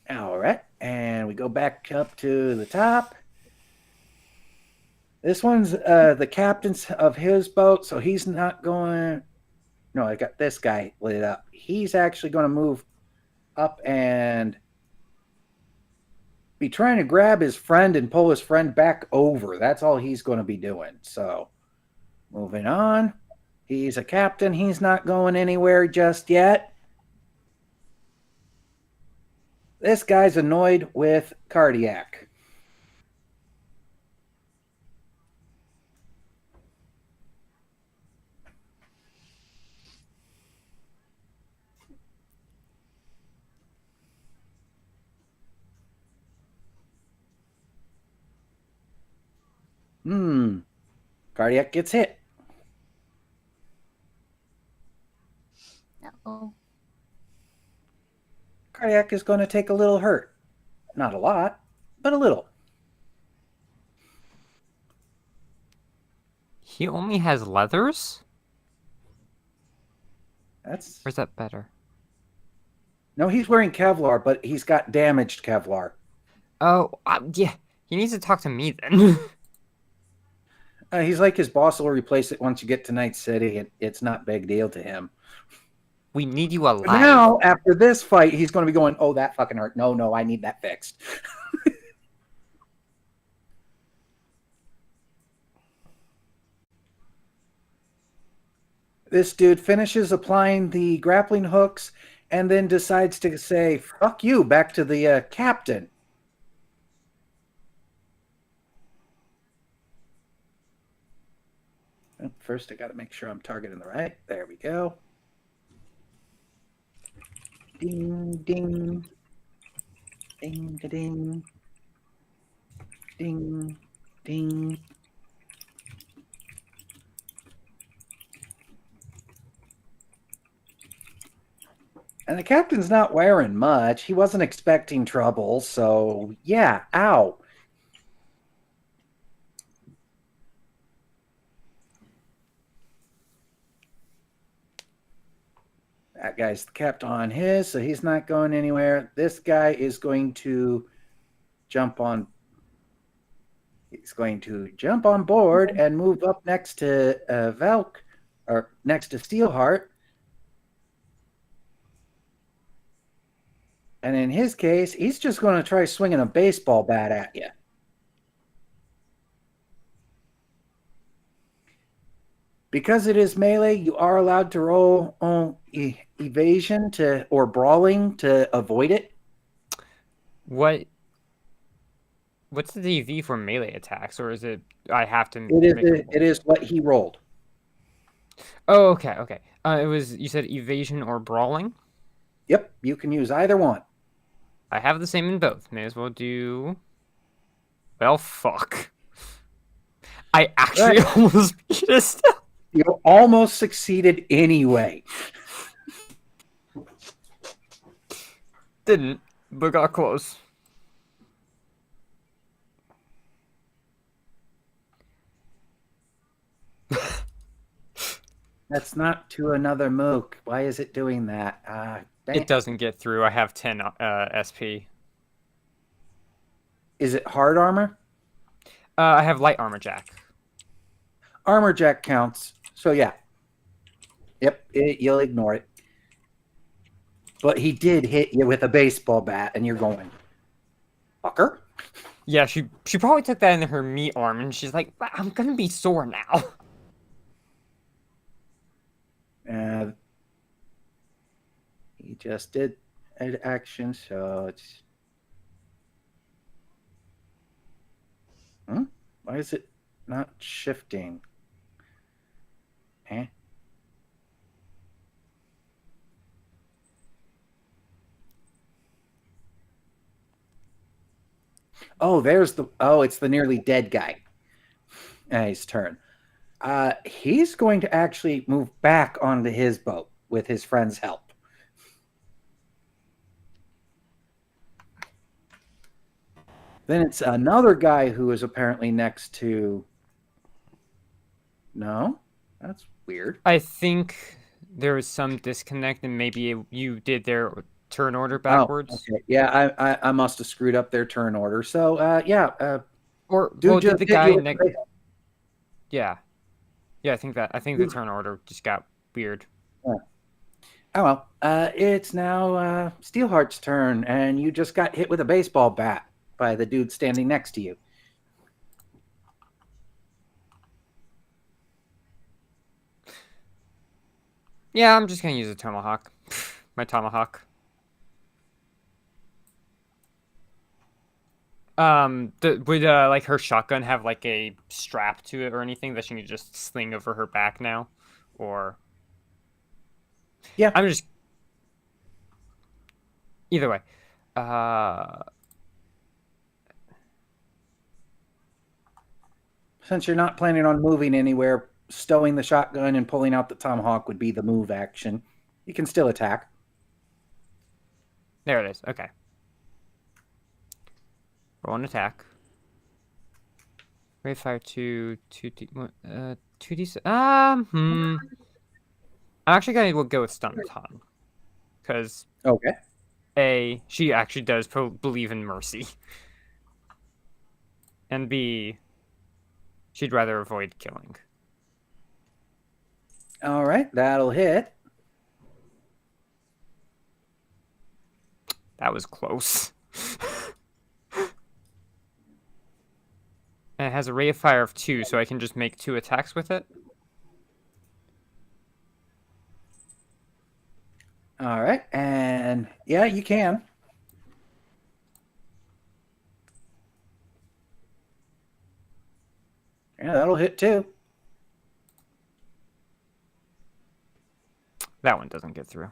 All right, and we go go back up to the top. This one's the captain of his boat, so he's not going. No, I got this guy lit up. He's actually going to move up and be trying to grab his friend and pull his friend back over. That's all he's going to be doing. So, moving on. He's a captain. He's not going anywhere just yet. This guy's annoyed with Cardiac. Cardiac gets hit. Oh. Cardiac is going to take a little hurt. Not a lot, but a little. He only has leathers? Or is That's that better? no, he's wearing Kevlar, but he's got damaged Kevlar. Oh, yeah. He needs to talk to me then. He's like his boss will replace it once you get to Night City. It's not a big deal to him. We need you alive. But now, after this fight, he's going to be going, oh, that fucking hurt. No, I need that fixed. This dude finishes applying the grappling hooks and then decides to say, fuck you, back to the captain. First, I got to make sure I'm targeting the right. There we go. Ding, ding. Ding, ding. Ding, ding. And the captain's not wearing much. He wasn't expecting trouble, so yeah, ow. That guy's kept on his, so he's not going anywhere. This guy is going to jump on. He's going to jump on board and move up next to Valk, or next to Steelheart. And in his case, he's just going to try swinging a baseball bat at you. Because it is melee, you are allowed to roll on evasion or brawling to avoid it. What's the DV for melee attacks, or is it I have to? It is what he rolled. Oh, okay. It was, you said evasion or brawling? Yep, you can use either one. I have the same in both. May as well do. Well, fuck. I actually almost beat it still. You almost succeeded anyway. Didn't, but got close. That's not to another mook. Why is it doing that? It doesn't get through. I have 10 SP. Is it hard armor? I have light armor jack. Armor jack counts. So yeah. Yep, you'll ignore it. But he did hit you with a baseball bat, and you're going, fucker. Yeah, she probably took that in her meat arm, and she's like, I'm gonna be sore now. He just did an action, so it's... Why is it not shifting? Eh? Oh, it's the nearly dead guy. His turn. He's going to actually move back onto his boat with his friend's help. Then it's another guy who is apparently next to... No? That's weird. I think there was some disconnect, and maybe you did there turn order backwards. Oh, okay. Yeah, I must have screwed up their turn order. So Or dude, well, just did the hit guy you with next? the- Yeah, yeah. I think the turn order just got weird. Oh well, it's now Steelheart's turn, and you just got hit with a baseball bat by the dude standing next to you. Yeah, I'm just gonna use a tomahawk. My tomahawk. Would like her shotgun have like a strap to it or anything that she can just sling over her back now, or? Yeah. I'm just. Either way, uh, Since you're not planning on moving anywhere, stowing the shotgun and pulling out the tomahawk would be the move action. You can still attack. there it is. Okay. Roll an attack. Rate fire 2d. I'm actually gonna go with stun baton, because Okay. she actually does believe in mercy, and B, she'd rather avoid killing. All right, that'll hit. That was close. And it has a rate of fire of 2, so I can just make 2 attacks with it. All right, and yeah, you can. Yeah, that'll hit too. That one doesn't get through.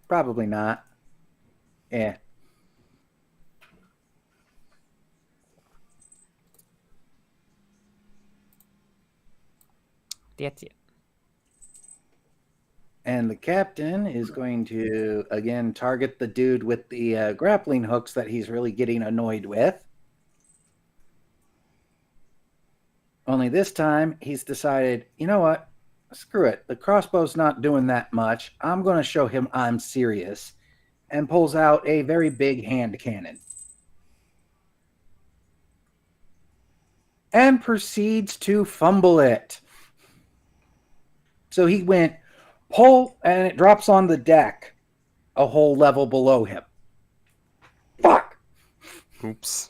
Probably not. Yeah. That's it. And the captain is going to, again, target the dude with the grappling hooks that he's really getting annoyed with. Only this time, he's decided, you know what? Screw it. The crossbow's not doing that much. I'm going to show him I'm serious. And pulls out a very big hand cannon. And proceeds to fumble it. So he went, pull, and it drops on the deck a whole level below him. Fuck! Oops.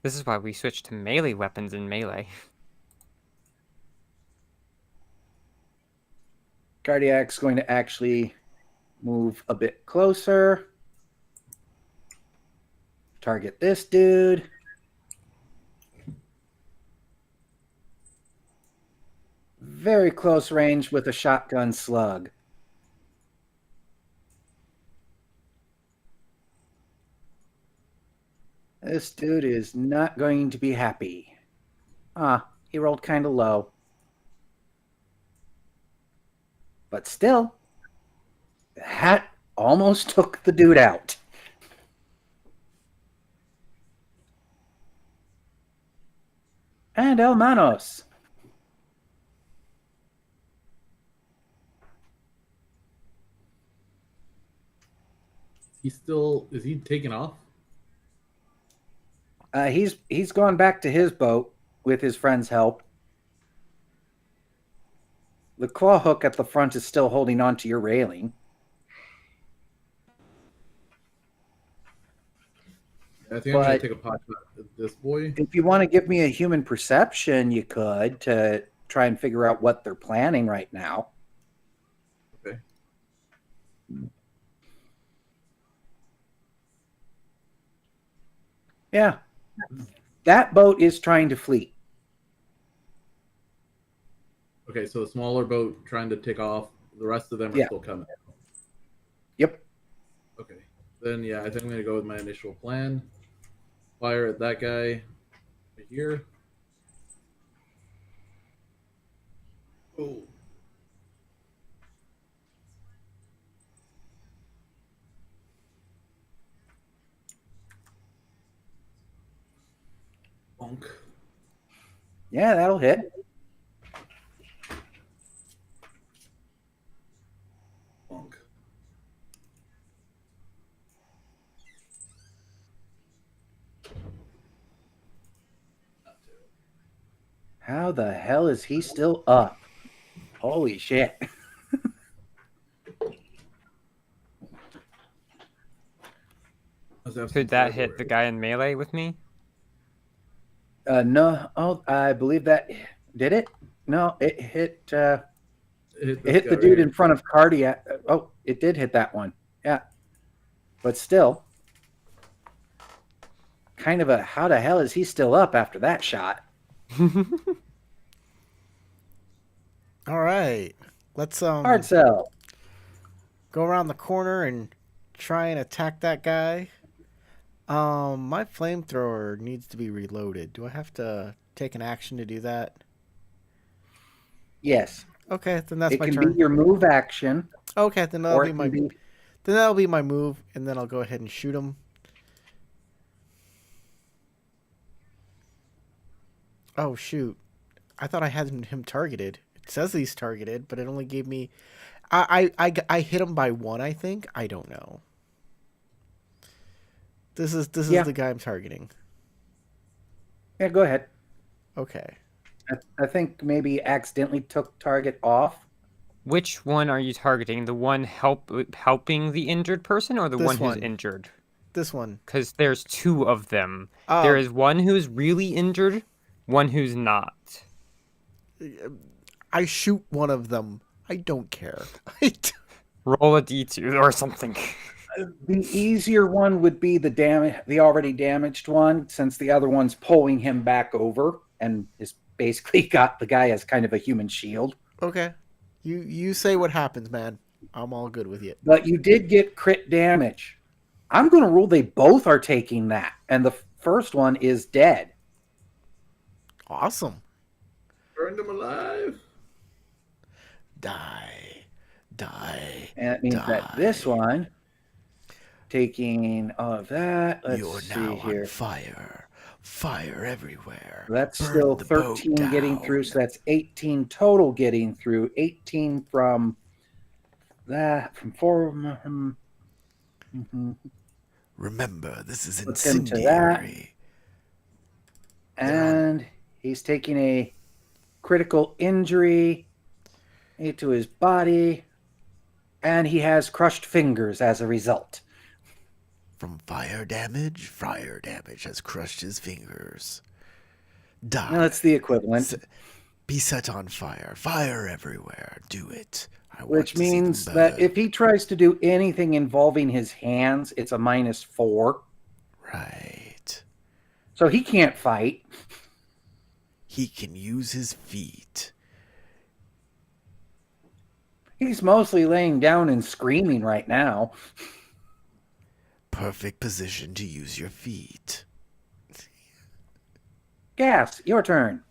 This is why we switched to melee weapons in Melee. Cardiac's going to actually move a bit closer. Target this dude. Very close range with a shotgun slug. This dude is not going to be happy. He rolled kind of low. But still, that almost took the dude out. And Hermanos. Is he taking off? He's gone back to his boat with his friend's help. The claw hook at the front is still holding on to your railing. I think I'm going to take a pot shot at this boy. If you want to give me a human perception, you could, to try and figure out what they're planning right now. Okay. Yeah. That boat is trying to flee. Okay, so the smaller boat trying to take off. The rest of them are still coming. Yep. Okay. Then, yeah, I think I'm going to go with my initial plan. Fire at that guy right here. Oh. Bonk. Yeah, that'll hit. Bonk. How the hell is he still up? Holy shit. Could that hit the guy in melee with me? No. Oh, I believe that did it. No, it hit. It hit the dude in front of Cardiac. Oh, it did hit that one. Yeah, but still, kind of a how the hell is he still up after that shot? All right, let's Hard sell. go around the corner and try and attack that guy. My flamethrower needs to be reloaded. Do I have to take an action to do that? Yes. Okay, then that's it my can turn. be your move action. Okay, then that'll be my move, and then I'll go ahead and shoot him. Oh shoot! I thought I had him targeted. It says he's targeted, but it only gave me. I hit him by 1. I think. I don't know. This is the guy I'm targeting. Yeah, go ahead. Okay. I think maybe accidentally took target off. Which one are you targeting? The one helping the injured person, or the This one who's one. injured? This one. Because there's 2 of them. There is one who's really injured, one who's not. I shoot one of them. I don't care. Roll a d2 or something. The easier one would be the already damaged one, since the other one's pulling him back over and is basically got the guy as kind of a human shield. Okay. You say what happens, man. I'm all good with you. But you did get crit damage. I'm going to rule they both are taking that. And the first one is dead. Awesome. Burned him alive. Die. And that means that this one, taking all of that, let's see here. On fire. Fire everywhere. That's Burn still the boat 13 getting down. through, so that's 18 total getting through. 18 from that, from 4. Remember, this is Puts him to that. incendiary. And he's taking a critical injury to his body, and he has crushed fingers as a result. From fire damage has crushed his fingers. Die. No, that's the equivalent. Be set on fire. Fire everywhere. Do it. Which means that if he tries to do anything involving his hands, it's a -4. Right. So he can't fight. He can use his feet. He's mostly laying down and screaming right now. Perfect position to use your feet. Gas, your turn.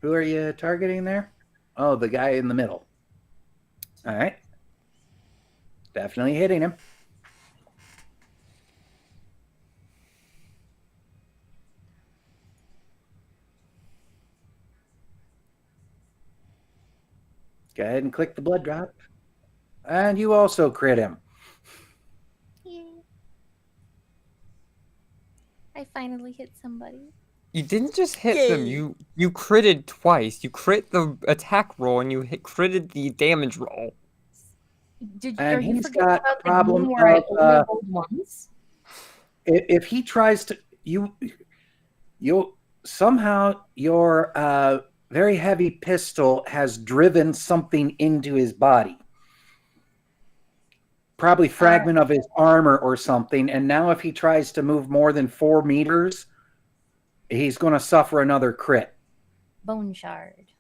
Who are you targeting there? Oh, the guy in the middle. All right. Definitely hitting him. Go ahead and click the blood drop. And you also crit him. Yay. I finally hit somebody. You didn't just hit them. You critted twice. You crit the attack roll and you critted the damage roll. And he's got a problem of if he tries to you somehow your very heavy pistol has driven something into his body. Probably fragment of his armor or something. And now if he tries to move more than 4 meters, he's going to suffer another crit. Bone shard.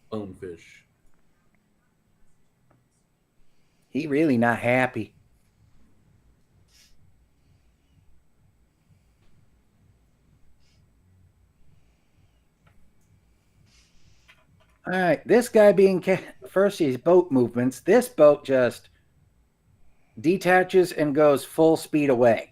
Bonefish. He really not happy. All right, this guy being first, he's boat movements. This boat just detaches and goes full speed away.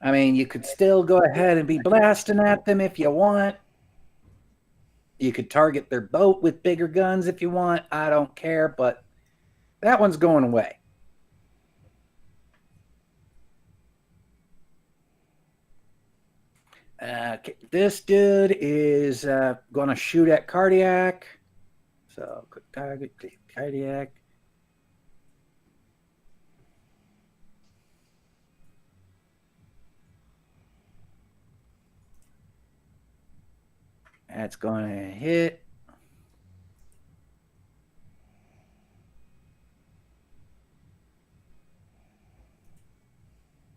I mean, you could still go ahead and be blasting at them if you want. You could target their boat with bigger guns if you want. I don't care, but that one's going away. This dude is going to shoot at Cardiac. So, quick target, Cardiac. That's going to hit.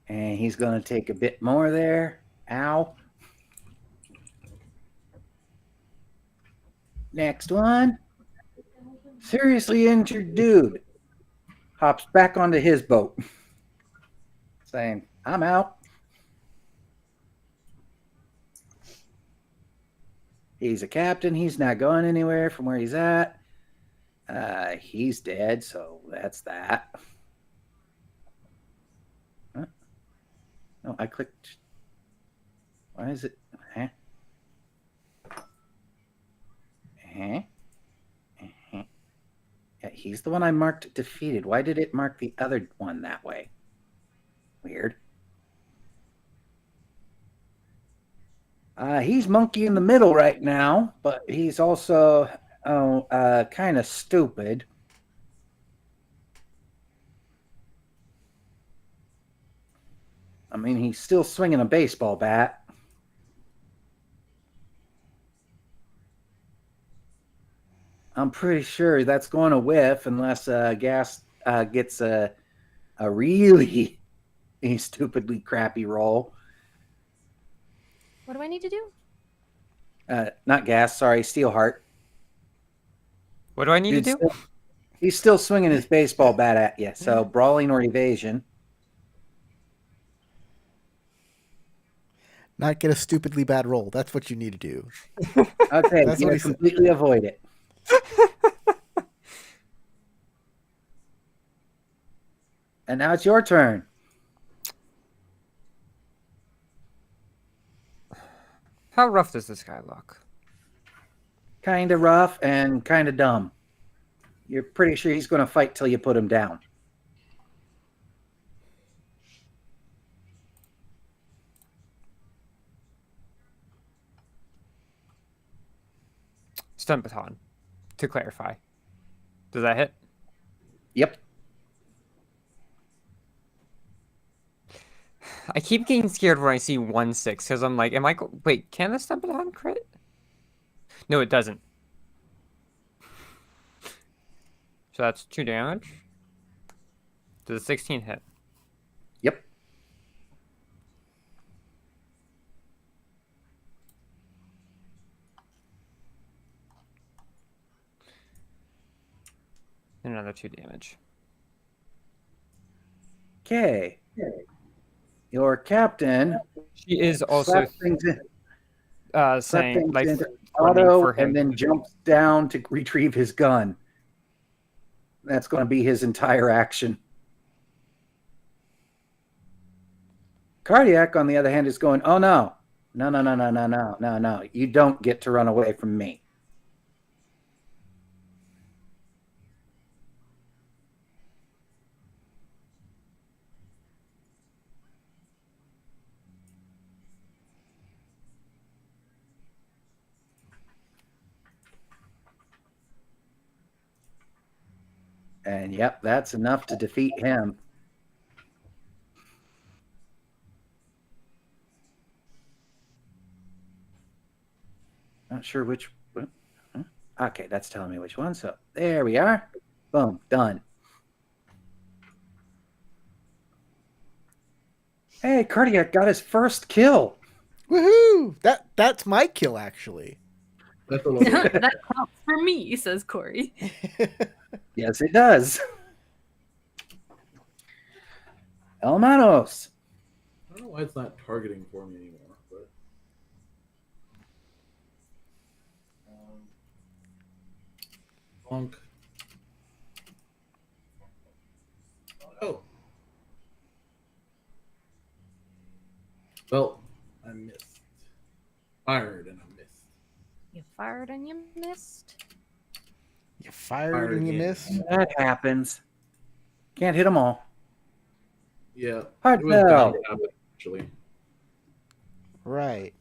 And he's going to take a bit more there. Ow. Next one. Seriously injured dude. Hops back onto his boat. Saying, I'm out. He's a captain. He's not going anywhere from where he's at. He's dead, so that's that. Huh? No, I clicked. Why is it? Huh? Huh? Uh-huh. Yeah, he's the one I marked defeated. Why did it mark the other one that way? Weird. He's monkey in the middle right now, but he's also kind of stupid. I mean, he's still swinging a baseball bat. I'm pretty sure that's going to whiff unless Gas gets a really stupidly crappy roll. What do I need to do? Not Gas, sorry, Steelheart. What do I need to do? He's still swinging his baseball bat at you, so brawling or evasion. Not get a stupidly bad roll. That's what you need to do. Okay, That's you what he completely avoid it. And now it's your turn. How rough does this guy look? Kind of rough and kind of dumb. You're pretty sure he's going to fight till you put him down. Stun baton. To clarify, does that hit? Yep. I keep getting scared when I see 1-6 because I'm like, wait, can the stun baton crit? No, it doesn't. So that's 2 damage. Does a 16 hit? Yep. And another 2 damage. Okay. Your captain. She is also saying like auto for him. and then jumps down to retrieve his gun. That's going to be his entire action. Cardiac, on the other hand, is going, oh no. No. You don't get to run away from me. And yep, that's enough to defeat him. Not sure which. Okay, that's telling me which one. So there we are. Boom, done. Hey, Cardiac got his first kill. Woohoo! That's my kill, actually. That's a little That counts for me, says Corey. Yes, it does. Elmanos. I don't know why it's not targeting for me anymore, but Bonk. Oh. Well, I missed. Fired and I missed. You fired and you missed. You fired Fired and you again. missed. That happens. Can't hit them all. Yeah. Hard It was bound no. to happen, actually. Right.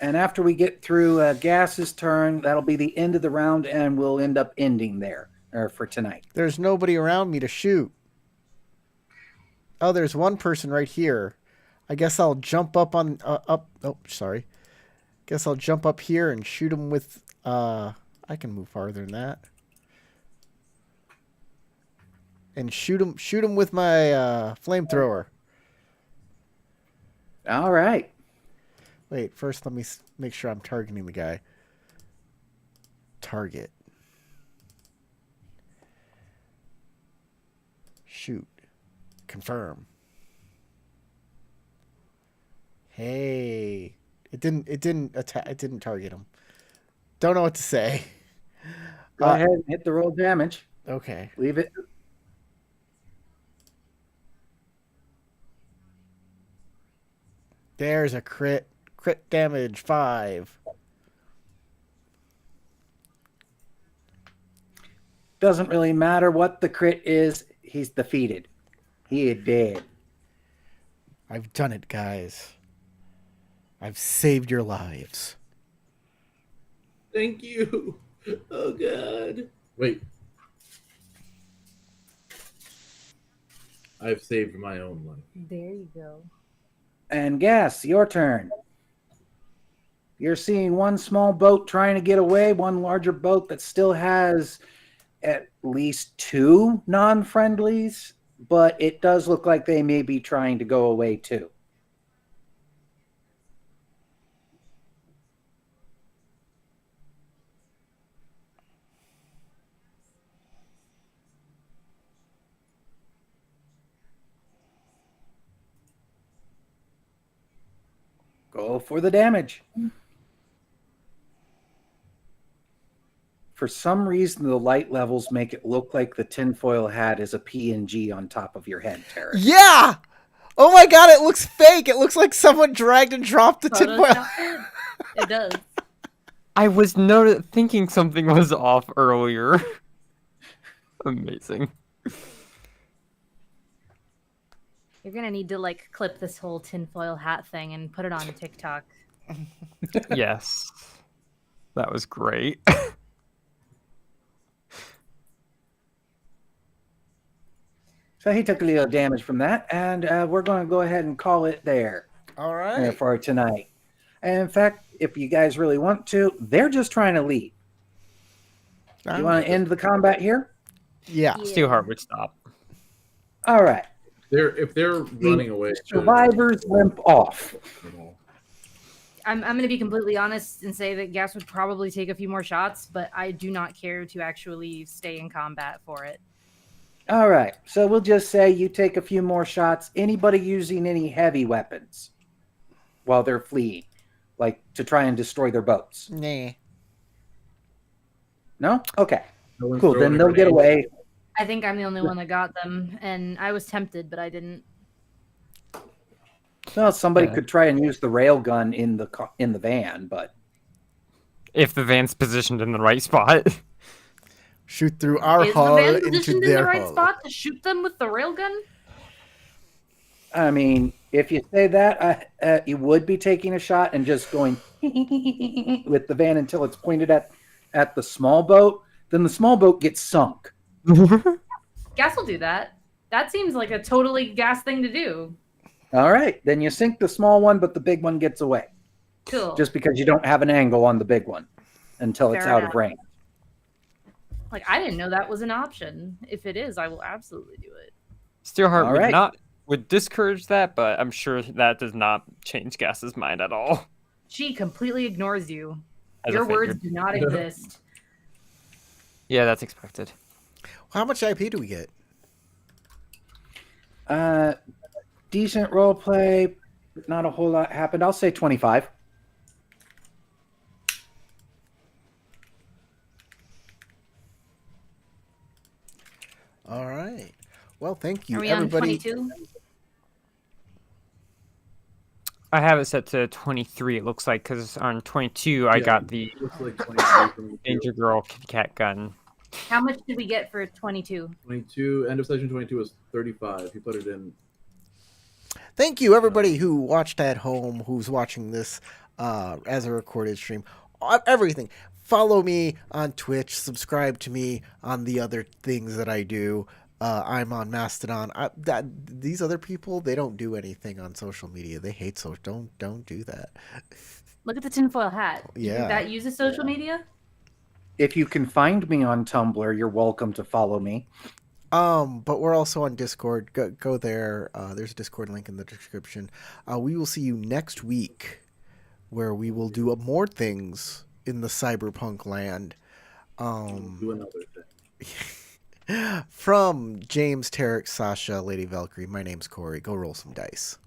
And after we get through Gas's turn, that'll be the end of the round, and we'll end up ending there for tonight. There's nobody around me to shoot. Oh, there's one person right here. I guess I'll jump up on up. Oh, sorry. Guess I'll jump up here and shoot him with. I can move farther than that. And shoot him with my flamethrower. All right. Wait, first let me make sure I'm targeting the guy. Target. Shoot. Confirm. Hey. It didn't target him. Don't know what to say. Go ahead and hit the roll damage. Okay. Leave it. There's a crit. Crit damage 5. Doesn't really matter what the crit is. He's defeated. He is dead. I've done it, guys. I've saved your lives. Thank you. Oh, God. Wait. I've saved my own life. There you go. And Gas, your turn. You're seeing one small boat trying to get away, one larger boat that still has at least 2 non-friendlies, but it does look like they may be trying to go away too. Go for the damage. For some reason, the light levels make it look like the tinfoil hat is a PNG on top of your head, Tarek. Yeah! Oh my god, it looks fake. It looks like someone dragged and dropped the tinfoil. Photoshopped it? It does. I was thinking something was off earlier. Amazing. You're gonna need to like clip this whole tinfoil hat thing and put it on TikTok. Yes. That was great. So he took a little damage from that, and we're going to go ahead and call it there All right. for tonight. And in fact, if you guys really want to, they're just trying to leave. You want to end the combat here? Yeah. Steelheart would stop. All right. If they're running away, Survivors limp off. I'm going to be completely honest and say that Gas would probably take a few more shots, but I do not care to actually stay in combat for it. All right. So we'll just say you take a few more shots. Anybody using any heavy weapons while they're fleeing, like to try and destroy their boats? Nah. No? Okay. No one's Cool. throwing Then a they'll get grenade. away. I think I'm the only one that got them, and I was tempted, but I didn't. Well, somebody Yeah. could try and use the rail gun in the van, but If the van's positioned in the right spot. Shoot through our Is the hull van into positioned in the their right hull. spot to shoot them with the railgun? I mean, if you say that, you would be taking a shot and just going with the van until it's pointed at the small boat. Then the small boat gets sunk. Gas will do that. That seems like a totally Gas thing to do. All right. Then you sink the small one, but the big one gets away. Cool. Just because you don't have an angle on the big one until it's Fair out enough. of range. Like, I didn't know that was an option. If it is, I will absolutely do it. Steelheart All would right. would discourage that, but I'm sure that does not change Gas's mind at all. She completely ignores you. As I Your words figured. do not exist. Yeah, that's expected. How much IP do we get? Decent role play. Not a whole lot happened. I'll say 25. All right. Well, thank you, Are we everybody. on 22? I have it set to 23. It looks like because on 22 I Yeah, got the Looks like 23 from you. Danger Girl Kitty Cat gun. How much did we get for 22? 22. End of session 22 was 35. He put it in. Thank you, everybody who watched at home, who's watching this as a recorded stream. Everything. Follow me on Twitch. Subscribe to me on the other things that I do. I'm on Mastodon. These other people, they don't do anything on social media. They hate social. Don't do that. Look at the tinfoil hat. You Yeah. think that uses social media? If you can find me on Tumblr, you're welcome to follow me. But we're also on Discord. Go there. There's a Discord link in the description. We will see you next week, where we will do more things in the cyberpunk land. Do another thing. From James, Tarek, Sasha, Lady Valkyrie, my name's Corey. Go roll some dice.